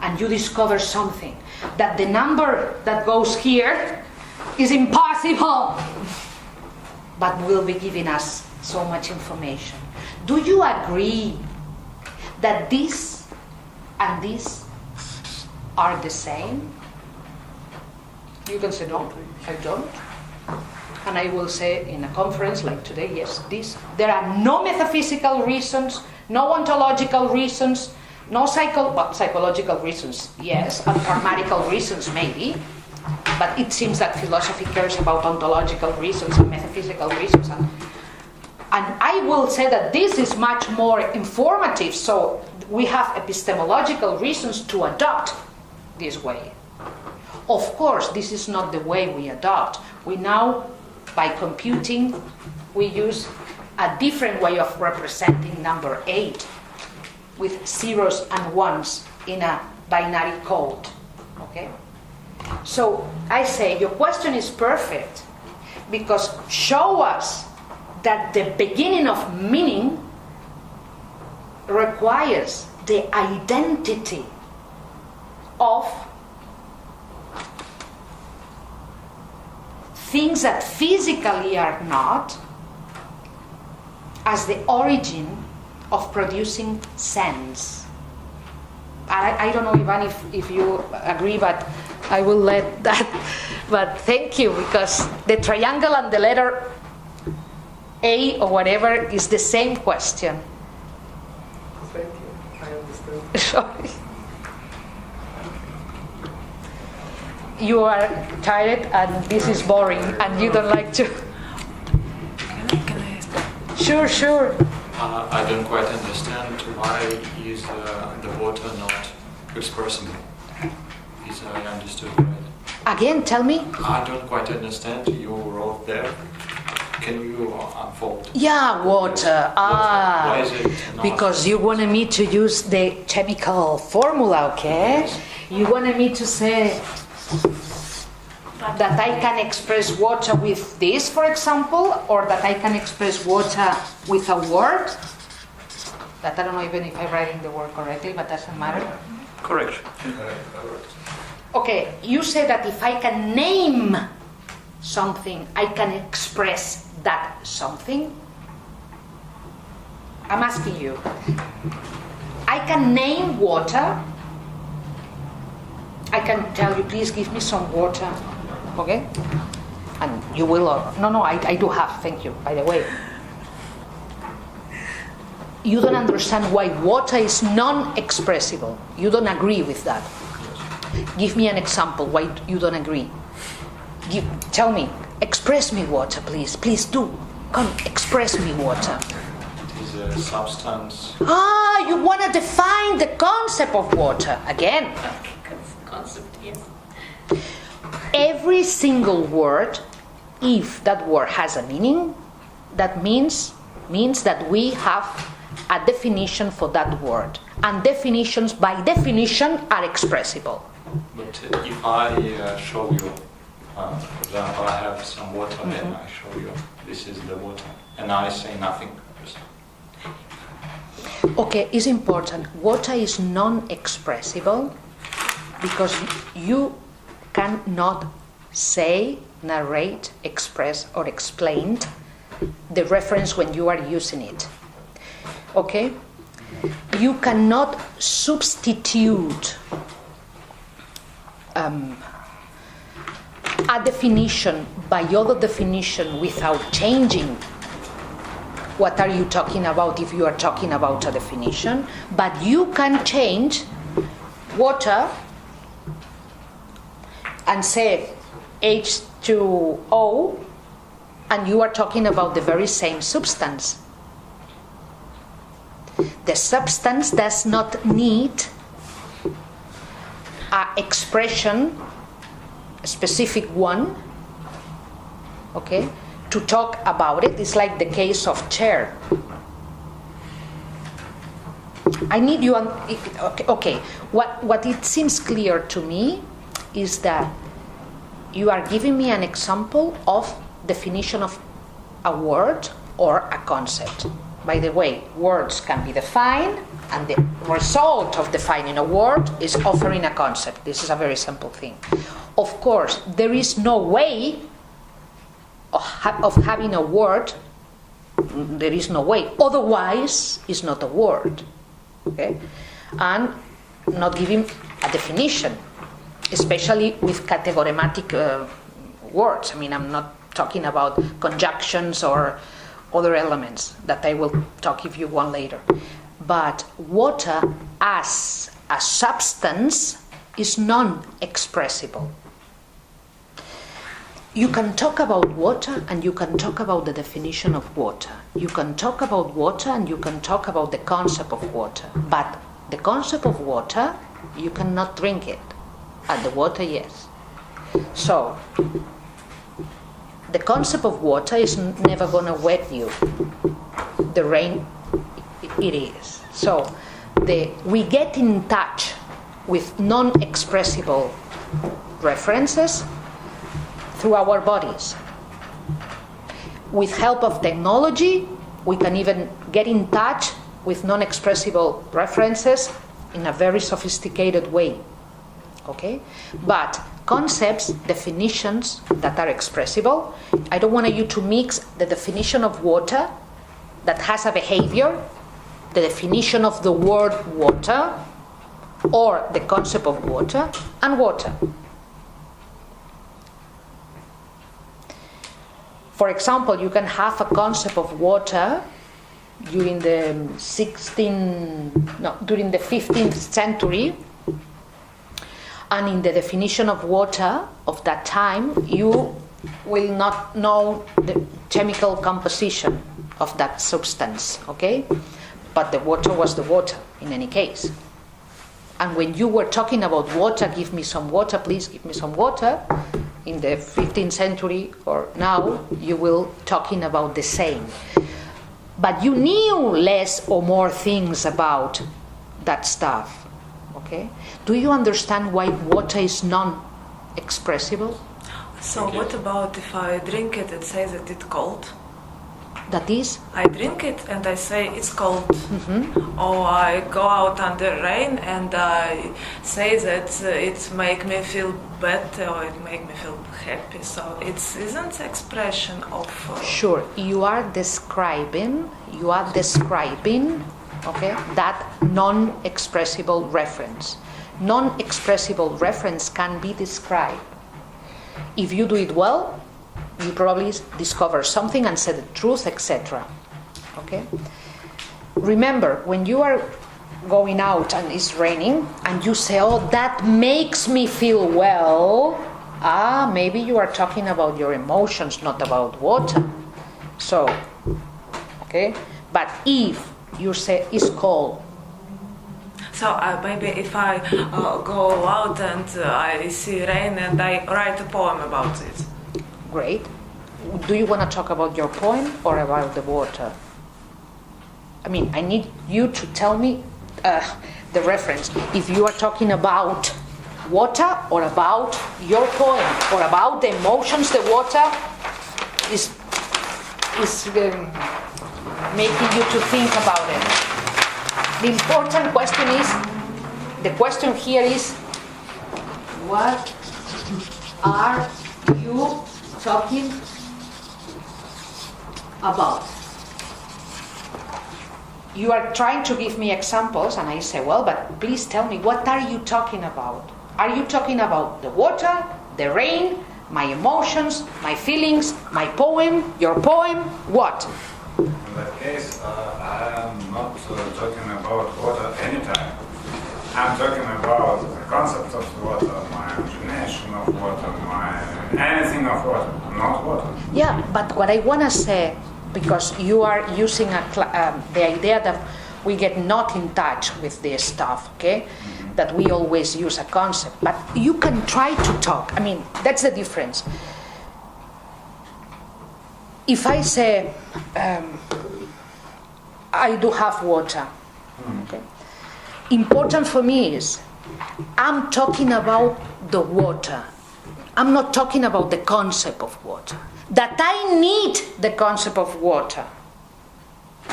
and you discover something, that the number that goes here is impossible, but will be giving us so much information. Do you agree that this and this are the same? You can say, no, I don't. And I will say in a conference like today, yes, this. There are no metaphysical reasons, no ontological reasons, no psychological reasons, yes, and pragmatical reasons maybe. But it seems that philosophy cares about ontological reasons and metaphysical reasons. And I will say that this is much more informative, so we have epistemological reasons to adopt this way. Of course, this is not the way we adopt. We now, by computing, we use a different way of representing number 8 with zeros and ones in a binary code. Okay? So I say your question is perfect because show us that the beginning of meaning requires the identity of things that physically are not as the origin of producing sense. I don't know, Ivan, if you agree, but I will let that. But thank you, because the triangle and the letter A or whatever is the same question.
Thank you. I understand.
Sorry. You are tired and this is boring and you don't like to.
Can I
Sure.
I don't quite understand why is the water not expressible. Is I understood right?
Again, tell me.
I don't quite understand. You wrote there. Can you unfold?
Yeah, water.
Why is it not?
Because you wanted me to use the chemical formula, okay? You wanted me to say that I can express water with this, for example, or that I can express water with a word. That I don't know even if I'm writing the word correctly, but doesn't matter.
Correct.
Okay, you say that if I can name something, I can express that something. I'm asking you. I can name water. I can tell you, please give me some water. Okay? And you will, or no, I do have, thank you, by the way. You don't understand why water is non-expressible. You don't agree with that. Give me an example why you don't agree. Tell me, express me water, please. Please do. Come, express me water.
It is a substance.
You want to define the concept of water again.
Concept, yes.
Every single word, if that word has a meaning, that means that we have a definition for that word. And definitions, by definition, are expressible.
But if I show you, for example, I have some water and I show you this is the water, and I say nothing.
Okay, it's important. Water is non-expressible because you cannot say, narrate, express, or explain the reference when you are using it. Okay? You cannot substitute a definition by other definition without changing what are you talking about if you are talking about a definition, but you can change water and say H2O and you are talking about the very same substance. The substance does not need an expression, a specific one, okay, to talk about it. It's like the case of chair. I need you on. Okay. What it seems clear to me is that you are giving me an example of definition of a word or a concept. by the way, words can be defined, and the result of defining a word is offering a concept. This is a very simple thing. Of course, there is no way of having a word. There is no way. Otherwise, it's not a word. Okay? And not giving a definition, especially with categorematic words. I mean, I'm not talking about conjunctions or other elements that I will talk if you want later. But water as a substance is non-expressible. You can talk about water and you can talk about the definition of water. You can talk about water and you can talk about the concept of water. But the concept of water, you cannot drink it. And the water, yes. So, the concept of water is never going to wet you. The rain, it is. So, we get in touch with non-expressible references through our bodies. With help of technology, we can even get in touch with non-expressible references in a very sophisticated way. Okay? But concepts, definitions that are expressible, I don't want you to mix the definition of water that has a behavior, the definition of the word water, or the concept of water, and water. For example, you can have a concept of water during the 15th century, and in the definition of water of that time, you will not know the chemical composition of that substance, okay? But the water was the water in any case. And when you were talking about water, give me some water, please give me some water, in the 15th century or now, you will talking about the same. But you knew less or more things about that stuff, okay? Do you understand why water is non-expressible?
So what about if I drink it and say that it's cold?
That is?
I drink it and I say it's cold.
Mm-hmm.
Or I go out under rain and I say that it make me feel better or it make me feel happy. So it isn't expression of...
Sure, you are describing, okay, that non-expressible reference. Non-expressible reference can be described. If you do it well, you probably discover something and say the truth, etc. Okay? Remember, when you are going out and it's raining and you say, oh, that makes me feel well, maybe you are talking about your emotions, not about water. So, okay? But if you say it's cold,
so maybe if I go out and I see rain and I write a poem about it.
Great. Do you want to talk about your poem or about the water? I mean, I need you to tell me the reference. If you are talking about water or about your poem or about the emotions the water is making you to think about it. The important question is, the question here is, what are you talking about? You are trying to give me examples and I say, well, but please tell me, what are you talking about? Are you talking about the water, the rain, my emotions, my feelings, my poem, your poem, what?
In that case, I am not talking about water anytime. I'm talking about the concept of water, my imagination of water, anything of water, not water.
Yeah, but what I want to say, because you are using the idea that we get not in touch with this stuff, okay? Mm-hmm. That we always use a concept, but you can try to talk. I mean, that's the difference. If I say, I do have water, okay? Important for me is, I'm talking about the water. I'm not talking about the concept of water. That I need the concept of water.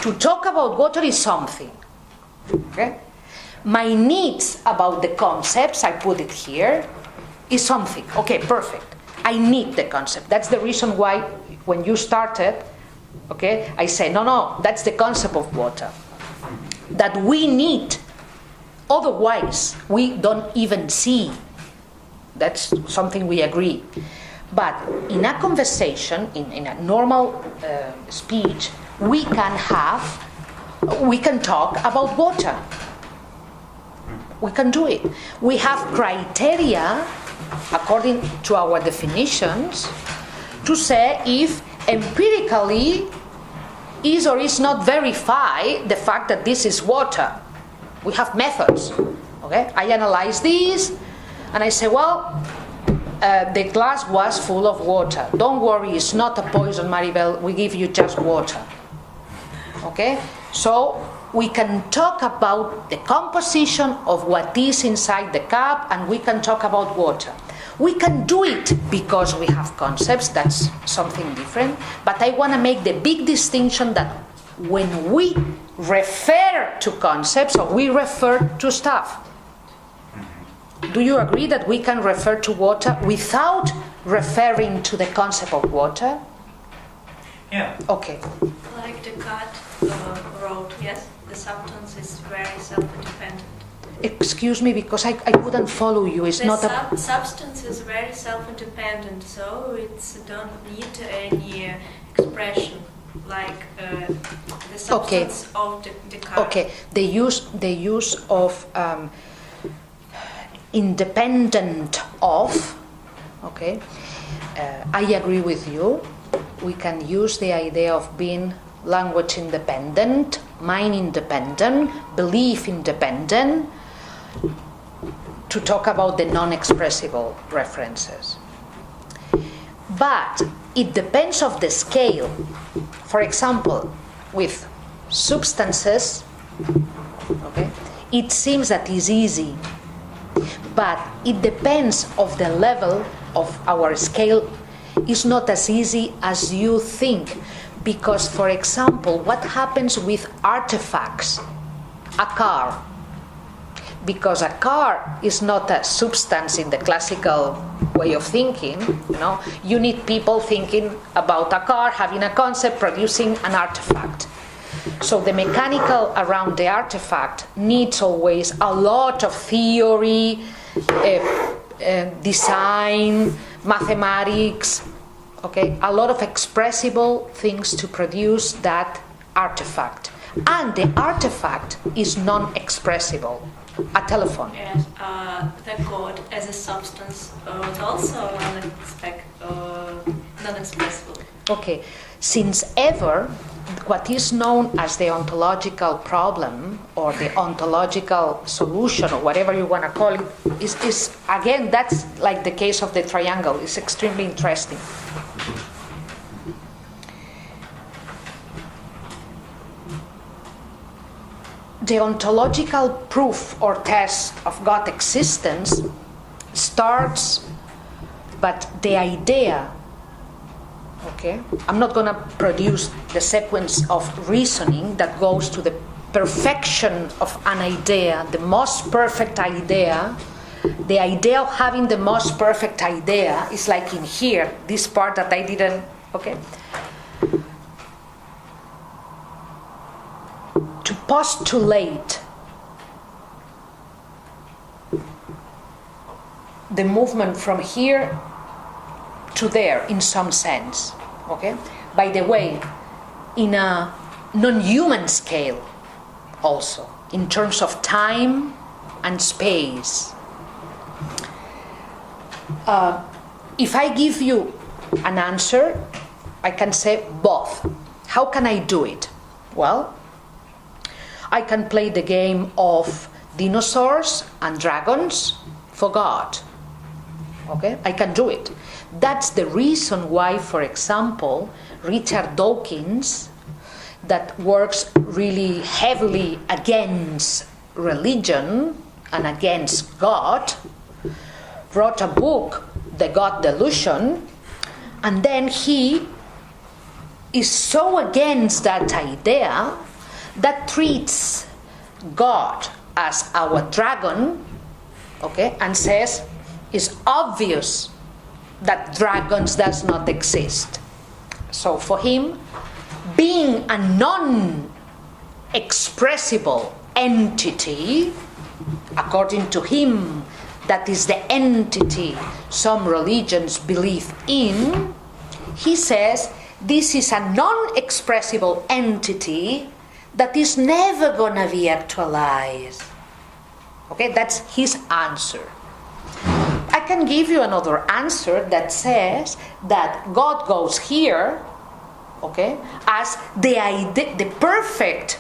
To talk about water is something. Okay? My needs about the concepts, I put it here, is something. Okay, perfect. I need the concept. That's the reason why when you started, okay, I say, no, that's the concept of water. That we need. Otherwise, we don't even see. That's something we agree. But in a conversation, in a normal speech, we can talk about water. We can do it. We have criteria, according to our definitions, to say if empirically is or is not verified the fact that this is water. We have methods. Okay? I analyze this, and I say, well, the glass was full of water. Don't worry, it's not a poison, Maribel. We give you just water. Okay? So we can talk about the composition of what is inside the cup, and we can talk about water. We can do it because we have concepts. That's something different. But I want to make the big distinction that when we refer to concepts, or we refer to stuff. Do you agree that we can refer to water without referring to the concept of water?
Yeah.
Okay.
Like Descartes wrote, yes, the substance is very self-independent.
Excuse me, because I couldn't follow you. It's
The
not a...
substance is very self-independent, so it's don't need any expression like the substance of Descartes.
Okay. The use of independent of. Okay. I agree with you. We can use the idea of being language independent, mind independent, belief independent, to talk about the non-expressible references. But it depends on the scale. For example, with substances, okay, it seems that it's easy, but it depends of the level of our scale. It's not as easy as you think, because, for example, what happens with artifacts? A car. Because a car is not a substance in the classical way of thinking, you need people thinking about a car, having a concept, producing an artifact. So the mechanical around the artifact needs always a lot of theory, design, mathematics, okay, a lot of expressible things to produce that artifact. And the artifact is non-expressible. A telephone.
Yes, the code as a substance is also non-expressible.
Okay, since ever, what is known as the ontological problem or the ontological solution or whatever you want to call it is again, that's like the case of the triangle. It's extremely interesting. The ontological proof or test of God existence starts, but the idea, okay, I'm not going to produce the sequence of reasoning that goes to the perfection of an idea, the most perfect idea. The idea of having the most perfect idea is like in here, this part that I didn't, okay. To postulate the movement from here to there in some sense, okay? By the way, in a non-human scale also, in terms of time and space. If I give you an answer, I can say both. How can I do it? Well, I can play the game of dinosaurs and dragons for God. Okay? I can do it. That's the reason why, for example, Richard Dawkins, that works really heavily against religion and against God, wrote a book, The God Delusion, and then he is so against that idea that treats God as our dragon, okay, and says it's obvious that dragons does not exist. So for him, being a non-expressible entity, according to him, that is the entity some religions believe in, he says this is a non-expressible entity that is never going to be actualized. Okay, that's his answer. I can give you another answer that says that God goes here, okay, as the perfect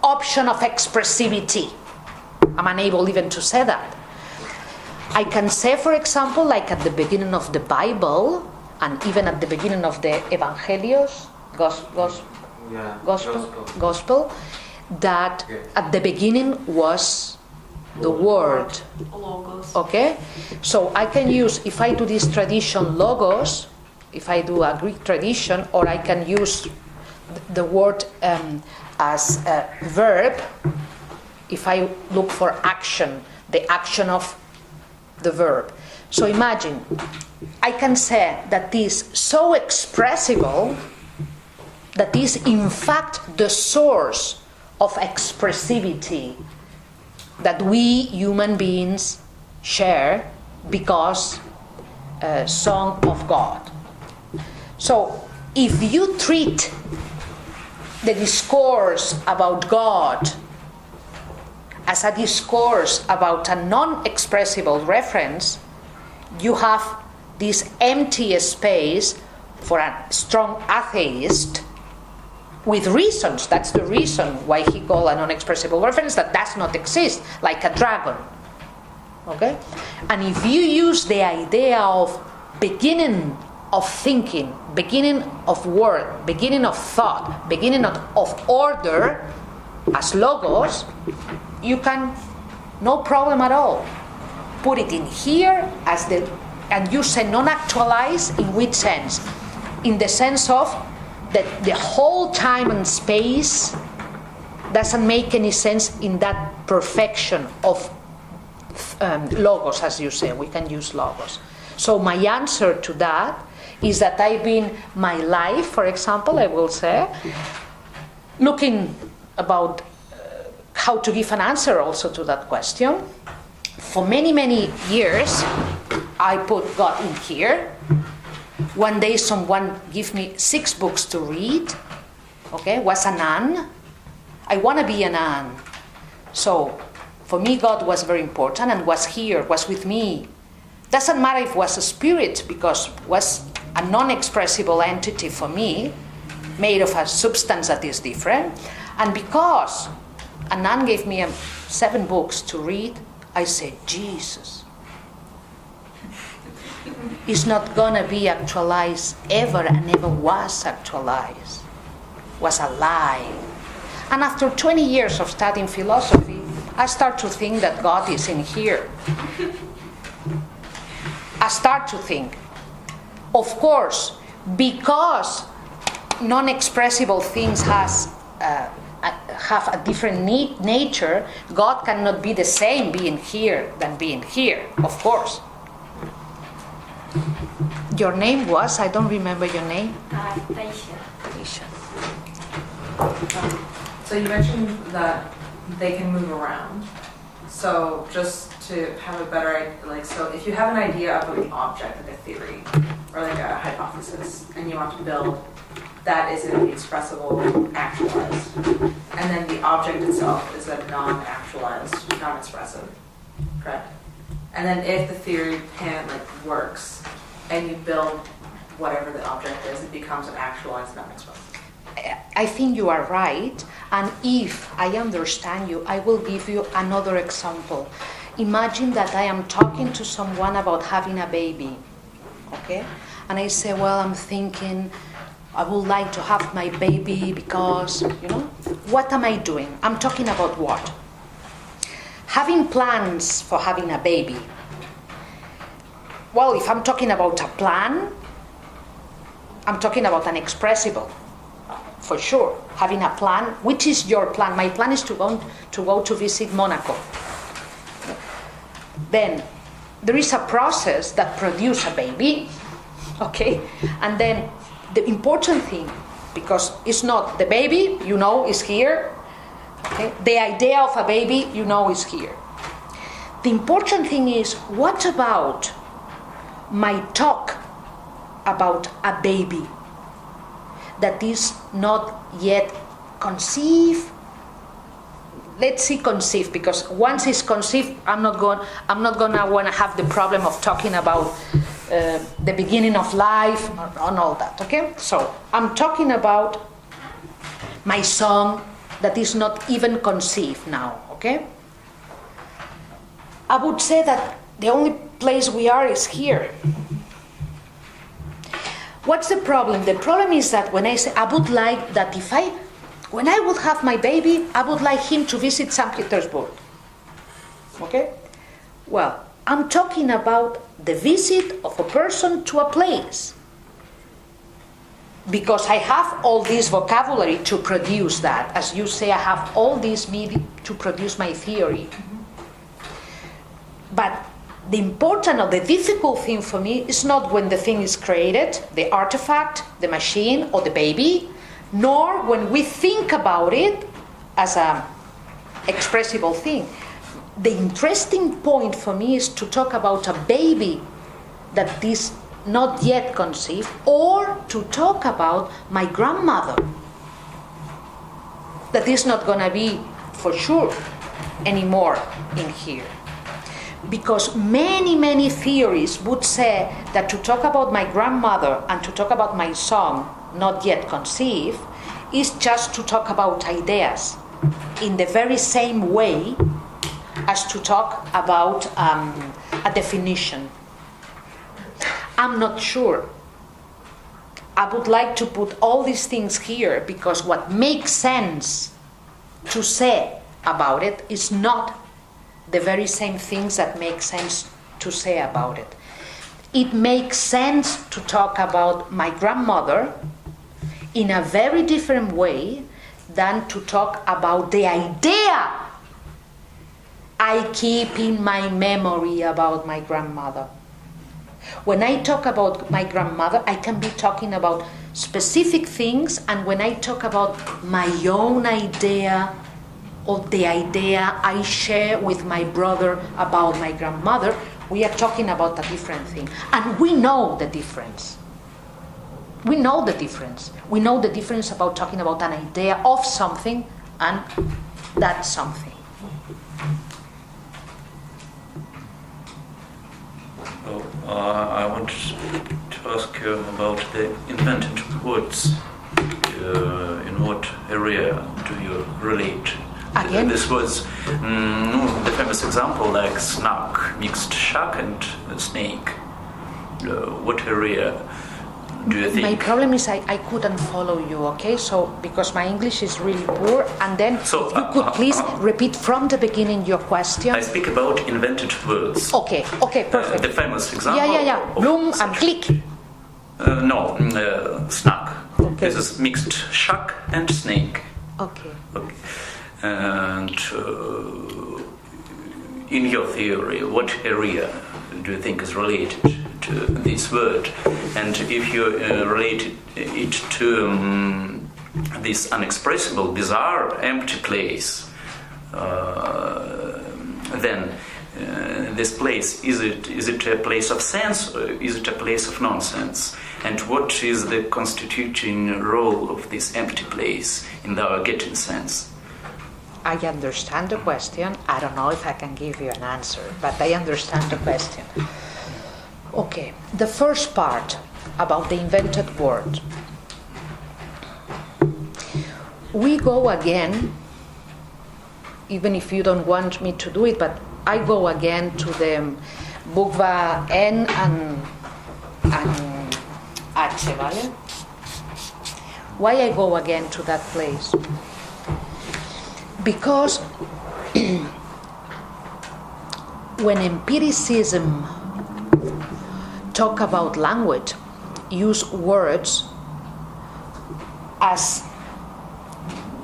option of expressivity. I'm unable even to say that. I can say, for example, like at the beginning of the Bible, and even at the beginning of the Evangelios, Gospel, that at the beginning was the Word.
Logos.
Okay? So I can use, if I do this tradition, logos, if I do a Greek tradition, or I can use the word as a verb, if I look for action, the action of the verb. So imagine, I can say that is so expressible that is in fact the source of expressivity that we human beings share because Son of God. So if you treat the discourse about God as a discourse about a non-expressible reference, you have this empty space for a strong atheist with reasons. That's the reason why he called a non-expressible reference that does not exist, like a dragon. Okay? And if you use the idea of beginning of thinking, beginning of word, beginning of thought, beginning of order as logos, you can, no problem at all, put it in here as and you say non-actualized in which sense? In the sense of that the whole time and space doesn't make any sense in that perfection of logos, as you say. We can use logos. So my answer to that is that I've been my life, for example, I will say, looking about how to give an answer also to that question. For many, many years, I put God in here. One day someone gave me 6 books to read, okay, was a nun. I want to be a nun. So for me God was very important and was here, was with me. Doesn't matter if it was a spirit, because it was a non-expressible entity for me, made of a substance that is different. And because a nun gave me 7 books to read, I said, Jesus is not going to be actualized ever, and never was actualized. Was a lie. And after 20 years of studying philosophy, I start to think that God is in here. I start to think. Of course, because non-expressible things have a different nature, God cannot be the same being here than being here, of course. Your name was? I don't remember your name.
Taisha.
So you mentioned that they can move around. So just to have a better idea, so if you have an idea of an object, like a theory, or like a hypothesis, and you want to build, that is an expressible, actualized. And then the object itself is a non-actualized, non-expressive, correct? And then if the theory works, and you build whatever the object is, it becomes an actualized, non-expressive.
I think you are right, and if I understand you, I will give you another example. Imagine that I am talking to someone about having a baby, okay? And I say, well, I'm thinking I would like to have my baby because, what am I doing? I'm talking about what? Having plans for having a baby. Well, if I'm talking about a plan, I'm talking about an expressible. for sure. Having a plan. Which is your plan? My plan is to go to visit Monaco. Then there is a process that produces a baby, okay? And then the important thing, because it's not the baby, you know, is here, okay? The idea of a baby, you know, is here. The important thing is, what about my talk about a baby that is not yet conceived? Let's see conceived, because once it's conceived, I'm not gonna want to have the problem of talking about the beginning of life and all that. Okay, so I'm talking about my son that is not even conceived now. Okay, I would say that the only place we are is here. What's the problem? The problem is that when I say I would like that when I would have my baby, I would like him to visit St. Petersburg. Okay? Well, I'm talking about the visit of a person to a place. Because I have all this vocabulary to produce that. As you say, I have all this media to produce my theory. But the important or the difficult thing for me is not when the thing is created, the artifact, the machine, or the baby, nor when we think about it as an expressible thing. The interesting point for me is to talk about a baby that is not yet conceived, or to talk about my grandmother that is not going to be, for sure, anymore in here. Because many theories would say that to talk about my grandmother and to talk about my son not yet conceived is just to talk about ideas in the very same way as to talk about a definition. I'm not sure. I would like to put all these things here because what makes sense to say about it is not the very same things that make sense to say about it. It makes sense to talk about my grandmother in a very different way than to talk about the idea I keep in my memory about my grandmother. When I talk about my grandmother, I can be talking about specific things, and when I talk about my own idea or the idea I share with my brother about my grandmother, we are talking about a different thing. And we know the difference. We know the difference. We know the difference about talking about an idea of something and that something.
I want to ask you about the invented words. In what area do you relate?
Again?
This was the famous example like snack, mixed shark and snake. What area do you think?
My problem is I couldn't follow you, okay? So, because my English is really poor, and then
so,
if you could please repeat from the beginning your question.
I speak about invented words.
Okay, perfect.
The famous example.
Yeah. Bloom and click.
Snack.
Okay.
This is mixed shark and snake.
Okay.
And in your theory, what area do you think is related to this word? And if you relate it to this unexpressible, bizarre, empty place, then this place, is it a place of sense or is it a place of nonsense? And what is the constituting role of this empty place in our getting sense?
I understand the question. I don't know if I can give you an answer, but I understand the question. Okay, the first part about the invented word. We go again, even if you don't want me to do it, but I go again to the Bukva N and H, ¿vale? Why I go again to that place? Because when empiricism talk about language, use words as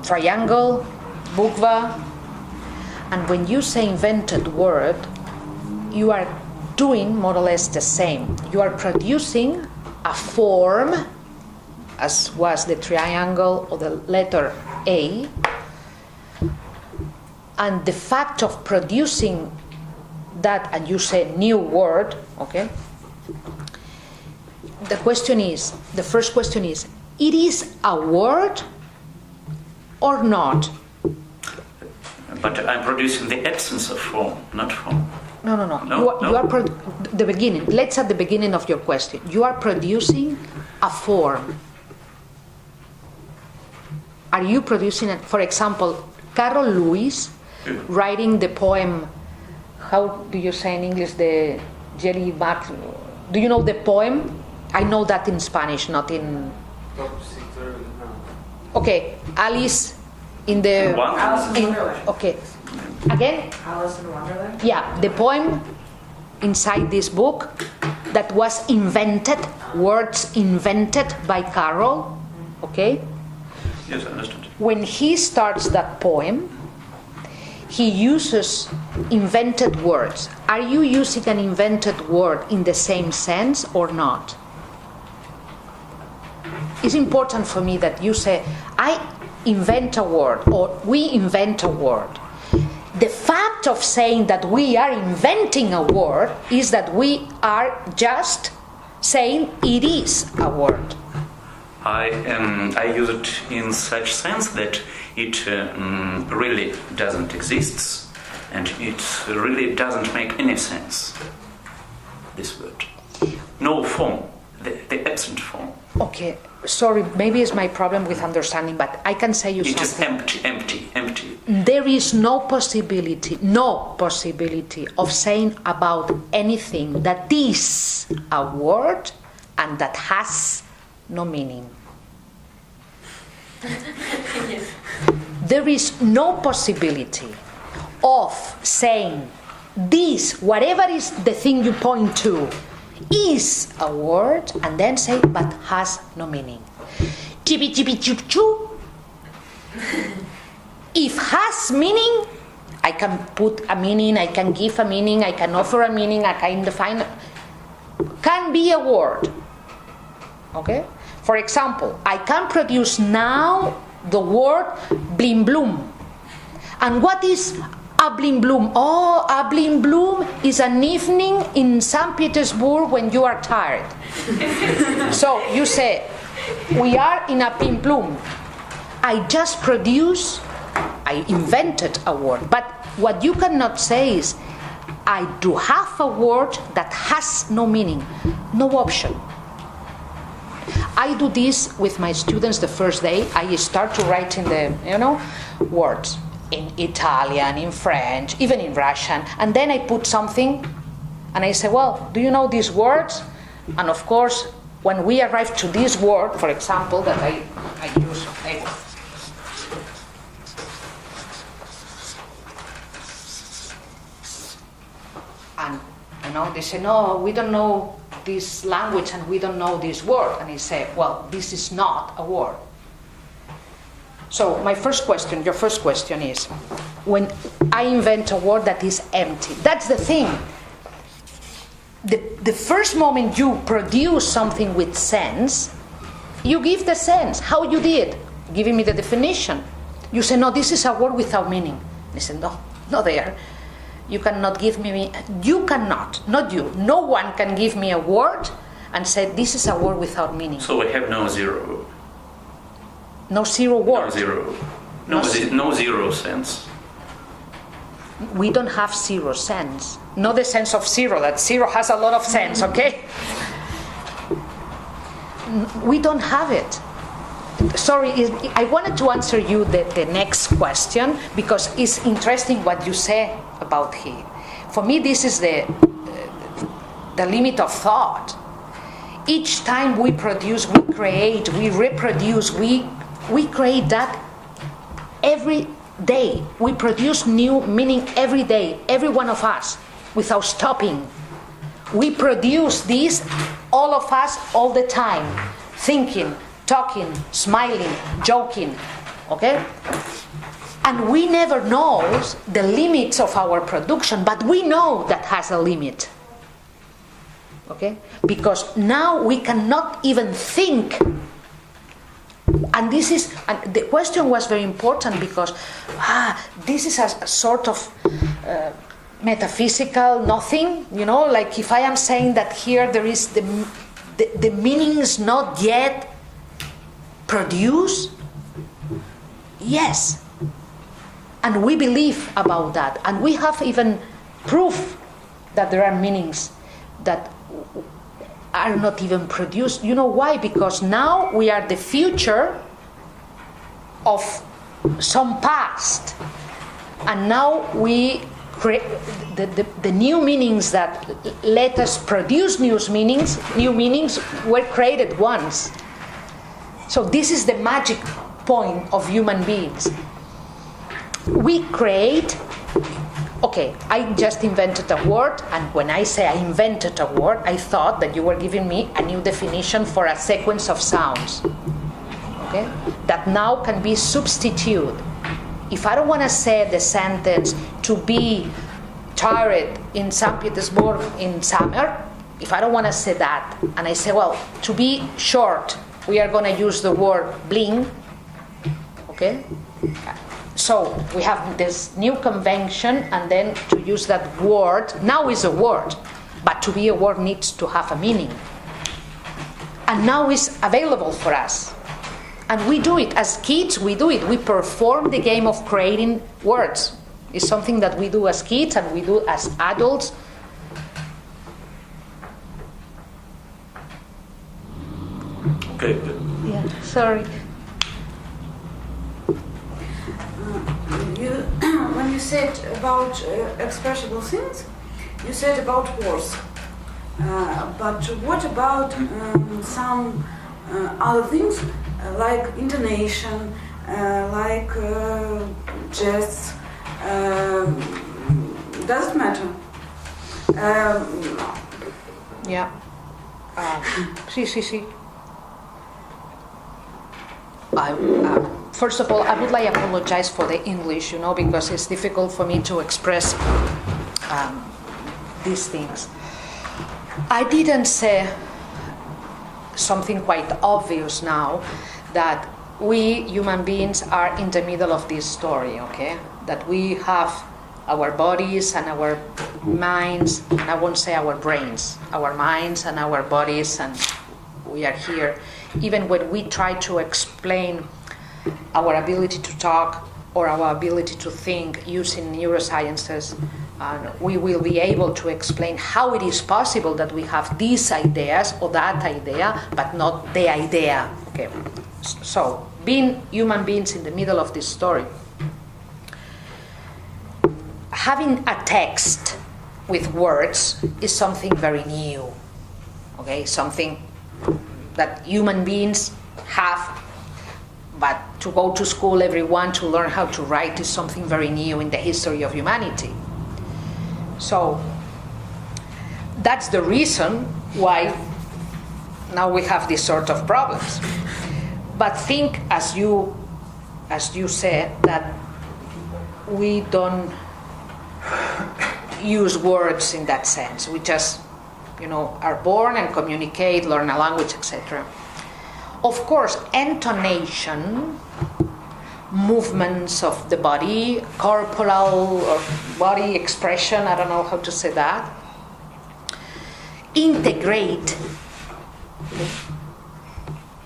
triangle, bukva, and when you say invented word, you are doing more or less the same. You are producing a form, as was the triangle or the letter A, and the fact of producing that, and you say new word, okay? The first question is, it is a word or not?
But I'm producing the absence of form, not form.
No. You are the beginning. Let's at the beginning of your question. You are producing a form. Are you producing it? For example, Carol Lewis writing the poem, how do you say in English, the Jelly Bat? Do you know the poem? I know that in Spanish, not in... Okay, Alice in the...
Alice in Wonderland.
Okay. Again?
Alice in Wonderland?
Yeah, the poem inside this book that was invented, words invented by Carol, okay?
Yes, I understand.
When he starts that poem, he uses invented words. Are you using an invented word in the same sense or not? It's important for me that you say, I invent a word, or we invent a word. The fact of saying that we are inventing a word is that we are just saying it is a word.
I use it in such sense that it really doesn't exist, and it really doesn't make any sense, this word. No form, the absent form.
Okay, sorry, maybe it's my problem with understanding, but I can say you something.
It is empty.
There is no possibility of saying about anything that is a word and that has no meaning.
Yes.
There is no possibility of saying this, whatever is the thing you point to, is a word, and then say, but has no meaning. Chibi chibi chup choo. If has meaning, I can put a meaning, I can give a meaning, I can offer a meaning, I can define, can be a word. Okay? For example, I can produce now the word blim bloom. And what is a blim bloom? Oh, a blim bloom is an evening in St. Petersburg when you are tired. So you say, we are in a blim bloom. I just I invented a word. But what you cannot say is, I do have a word that has no meaning, no option. I do this with my students the first day. I start to write in the, words in Italian, in French, even in Russian. And then I put something and I say, well, do you know these words? And of course, when we arrive to this word, for example, that I use, and they say, no, we don't know this language and we don't know this word. And I say, well, this is not a word. So your first question is, when I invent a word that is empty, that's the thing. The first moment you produce something with sense, you give the sense. How you did? Giving me the definition. You say, no, this is a word without meaning. I say, no, not there. You cannot give me, you cannot, not you, no one can give me a word and say this is a word without meaning.
So we have no zero.
No zero word.
No zero sense.
We don't have zero sense. Not the sense of zero, that zero has a lot of sense, okay? We don't have it. Sorry, I wanted to answer you the next question because it's interesting what you say about him. For me, this is the limit of thought. Each time we produce, we create, we reproduce, we create that every day. We produce new meaning every day, every one of us, without stopping. We produce this, all of us, all the time, thinking, talking, smiling, joking. Okay? And we never know the limits of our production, but we know that has a limit. Okay? Because now we cannot even think. And the question was very important because this is a sort of metaphysical nothing, like if I am saying that here there is the meaning is not yet produced. Yes. And we believe about that. And we have even proof that there are meanings that are not even produced. You know why? Because now we are the future of some past. And now we create the new meanings that let us produce new meanings were created once. So this is the magic point of human beings. We create. Okay, I just invented a word, and when I say I invented a word, I thought that you were giving me a new definition for a sequence of sounds. Okay? That now can be substituted. If I don't want to say the sentence to be tired in St. Petersburg in summer, if I don't want to say that, and I say, well, to be short, we are going to use the word bling. Okay? So we have this new convention, and then to use that word, now is a word, but to be a word needs to have a meaning. And now it's available for us. And we do it. As kids, we do it. We perform the game of creating words. It's something that we do as kids and we do as adults.
Okay.
Yeah, sorry.
When you said about expressible things, you said about words. But what about some other things like intonation, like gests? Does it matter?
Yeah. Sí. First of all, I would like to apologize for the English, because it's difficult for me to express these things. I didn't say something quite obvious now, that we human beings are in the middle of this story, okay? That we have our bodies and our minds, and I won't say our brains, our minds and our bodies, and we are here. Even when we try to explain our ability to talk or our ability to think using neurosciences, we will be able to explain how it is possible that we have these ideas or that idea, but not the idea. Okay. So, being human beings in the middle of this story, having a text with words is something very new. Okay, something that human beings have. But to go to school, everyone to learn how to write is something very new in the history of humanity. So that's the reason why now we have this sort of problems. But think, as you said, that we don't use words in that sense. We just, are born and communicate, learn a language, etc. Of course, intonation, movements of the body, corporal or body expression, I don't know how to say that, integrate,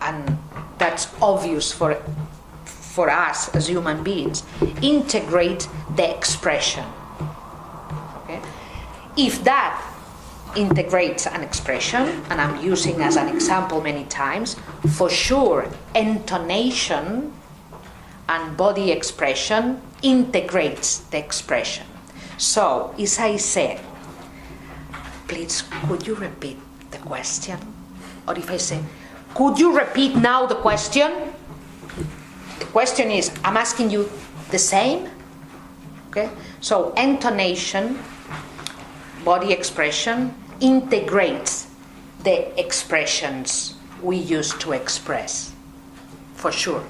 and that's obvious for us as human beings, integrate the expression. Okay? If that integrates an expression, and I'm using as an example many times, for sure, intonation and body expression integrates the expression. So, as I said, please, could you repeat the question? Or if I say, could you repeat now the question? The question is, I'm asking you the same? Okay? So, intonation, body expression integrates the expressions we use to express, for sure.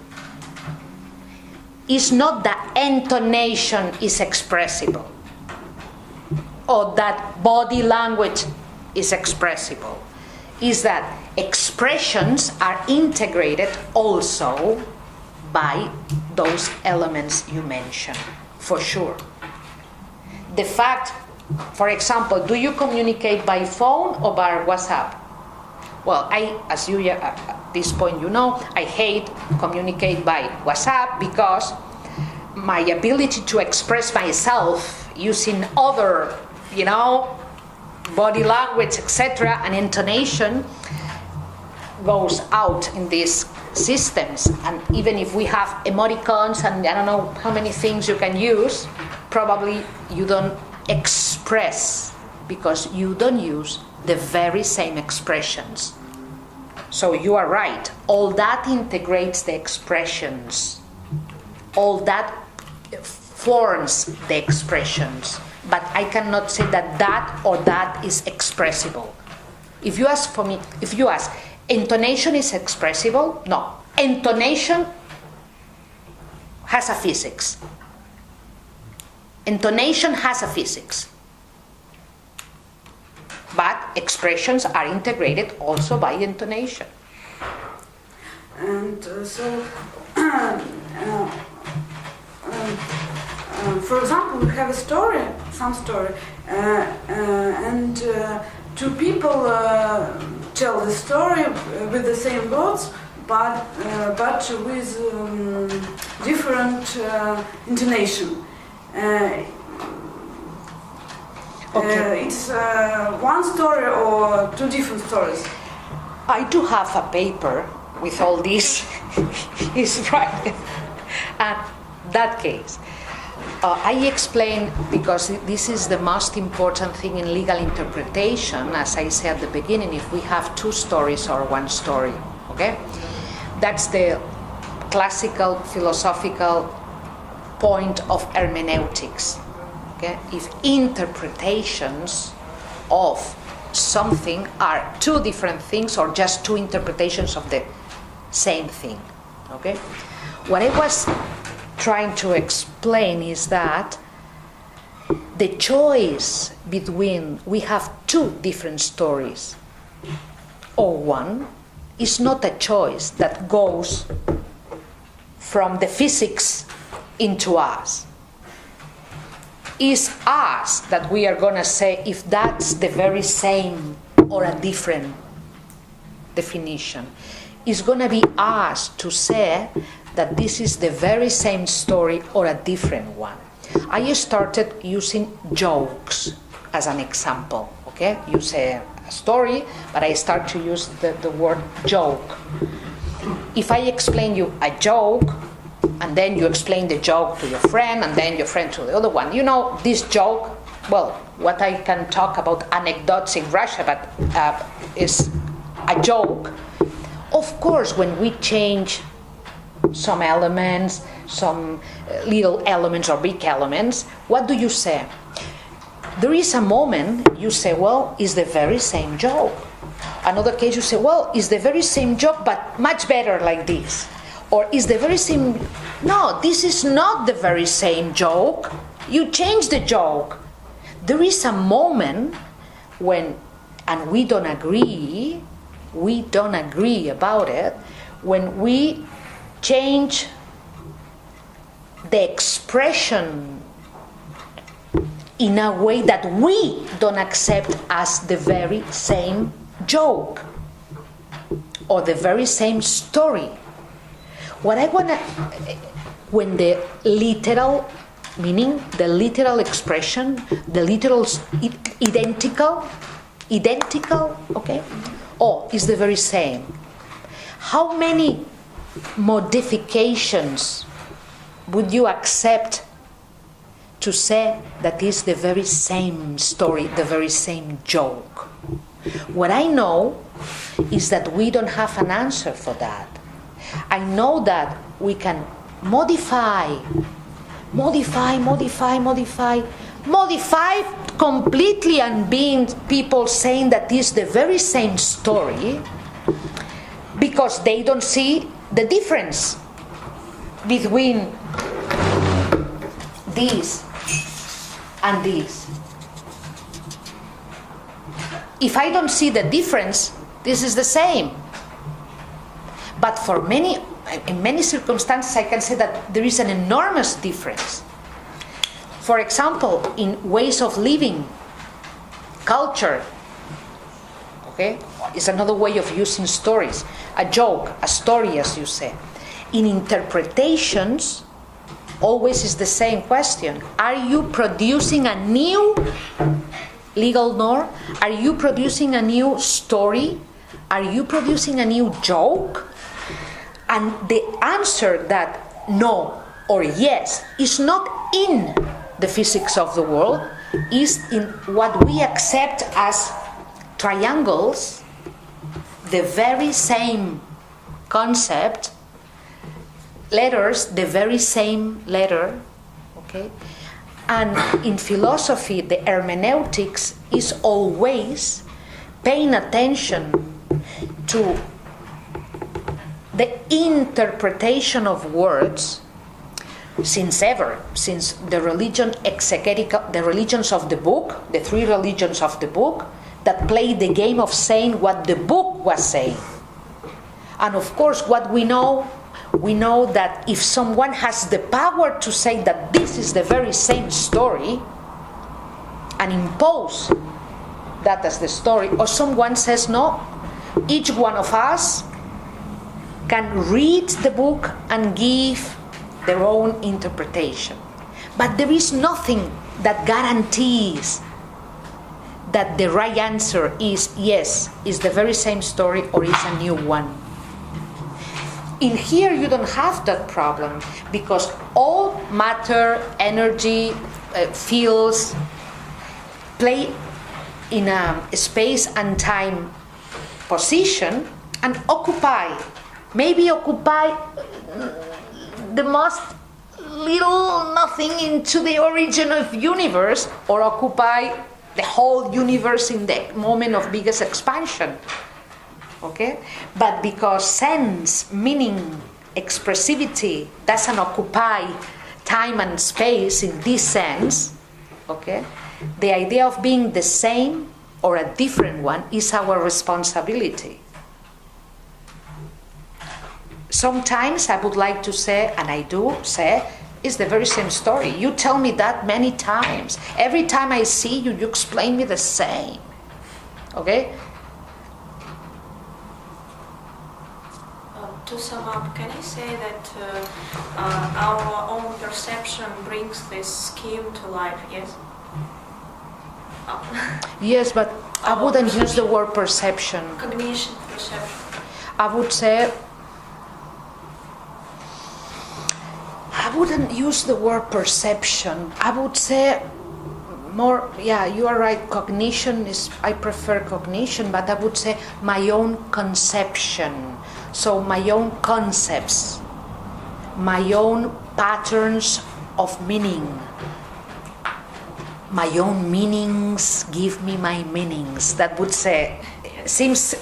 is not that intonation is expressible or that body language is expressible. Is that expressions are integrated also by those elements you mentioned, for sure. The fact, for example, do you communicate by phone or by WhatsApp? Well, as you at this point you know, I hate communicate by WhatsApp because my ability to express myself using other, body language, etc., and intonation goes out in these systems. And even if we have emoticons and I don't know how many things you can use, probably you don't express because you don't use the very same expressions. So you are right. All that integrates the expressions. All that forms the expressions. But I cannot say that that or that is expressible. If you ask, intonation is expressible? No. Intonation has a physics. Intonation has a physics. But expressions are integrated also by intonation.
And for example, we have some story, and two people tell the story with the same words, but with different intonation.
Okay.
It's one story or two different stories.
I do have a paper with all this. Is right. And that case, I explain, because this is the most important thing in legal interpretation, as I said at the beginning, if we have two stories or one story, okay? That's the classical philosophical point of hermeneutics. Okay? If interpretations of something are two different things or just two interpretations of the same thing. Okay? What I was trying to explain is that the choice between we have two different stories or one is not a choice that goes from the physics into us. Is us that we are going to say if that's the very same or a different definition. It's going to be us to say that this is the very same story or a different one. I started using jokes as an example. Okay, you say a story, but I start to use the word joke. If I explain you a joke, and then you explain the joke to your friend, and then your friend to the other one. You know, this joke, well, what I can talk about anecdotes in Russia, but is a joke. Of course, when we change some elements, some little elements or big elements, what do you say? There is a moment you say, well, it's the very same joke. Another case you say, well, it's the very same joke, but much better like this. Or is the very same... No, this is not the very same joke. You change the joke. There is a moment when, and we don't agree about it, when we change the expression in a way that we don't accept as the very same joke or the very same story. What I want to, when the literal, meaning the literal expression, the literal identical, okay, is the very same. How many modifications would you accept to say that is the very same story, the very same joke? What I know is that we don't have an answer for that. I know that we can modify completely, and being people saying that is the very same story because they don't see the difference between this and this. If I don't see the difference, this is the same. But in many circumstances, I can say that there is an enormous difference. For example, in ways of living, culture, okay, is another way of using stories. A joke, a story, as you say. In interpretations, always is the same question. Are you producing a new legal norm? Are you producing a new story? Are you producing a new joke? And the answer that no or yes is not in the physics of the world, is in what we accept as triangles, the very same concept, letters, the very same letter, okay? And in philosophy, the hermeneutics is always paying attention to the interpretation of words since the religion exegetical, the religions of the book, the three religions of the book, that play the game of saying what the book was saying. And of course, what we know that if someone has the power to say that this is the very same story and impose that as the story, or someone says no, each one of us can read the book and give their own interpretation. But there is nothing that guarantees that the right answer is yes, is the very same story or is a new one. In here you don't have that problem, because all matter, energy, fields play in a space and time position and occupy the most little nothing into the origin of universe, or occupy the whole universe in the moment of biggest expansion. Okay? But because sense, meaning, expressivity doesn't occupy time and space in this sense, okay? The idea of being the same or a different one is our responsibility. Sometimes I would like to say, and I do say, it's the very same story. You tell me that many times. Every time I see you, you explain me the same. Okay?
To sum up, can you say that our own perception brings this scheme to life, yes?
Yes, but I wouldn't use the word perception.
Cognition, perception.
I wouldn't use the word perception. I would say more, yeah, you are right, cognition is, I prefer cognition, but I would say my own conception. So my own concepts, my own patterns of meaning. My own meanings give me my meanings. That would say, seems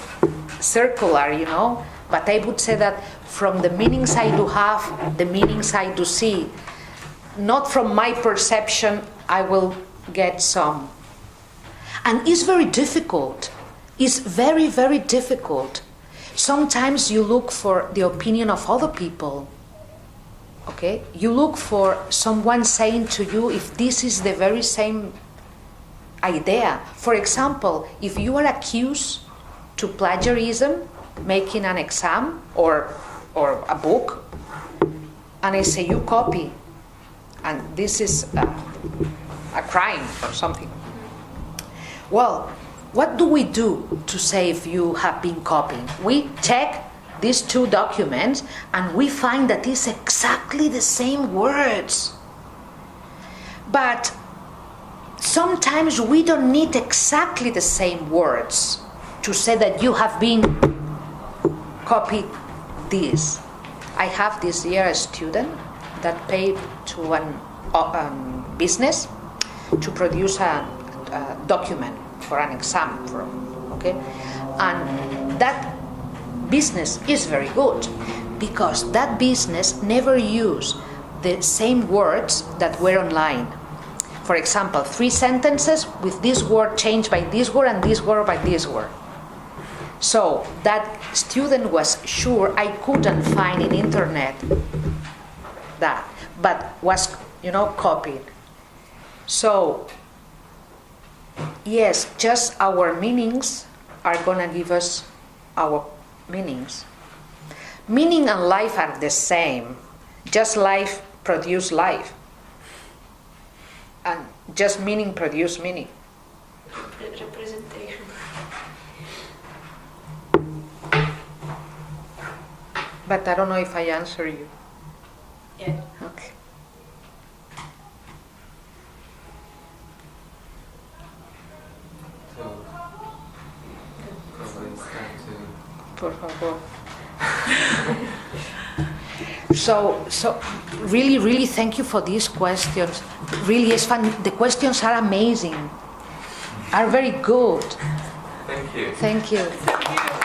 circular, you know, but I would say that from the meanings I do have, the meanings I do see, not from my perception, I will get some. And it's very difficult. It's very, very difficult. Sometimes you look for the opinion of other people. Okay? You look for someone saying to you if this is the very same idea. For example, if you are accused to plagiarism, making an exam or a book, and I say you copy, and this is a crime or something. Well, what do we do to say if you have been copying? We check these two documents and we find that it's exactly the same words. But sometimes we don't need exactly the same words to say that you have been copied this. I have this year a student that paid to one business to produce a document for an exam, okay? And that business is very good because that business never used the same words that were online. For example, 3 sentences with this word changed by this word and this word by this word. So that student was sure I couldn't find in internet that, but was, copied. So, yes, just our meanings are gonna give us our meanings. Meaning and life are the same. Just life produce life. And just meaning produce meaning.
Representation.
But I don't know if I answer you.
Yeah.
Okay. Por favor. So really thank you for these questions. Really, it's fun. The questions are amazing. Are very good.
Thank you.
Thank you.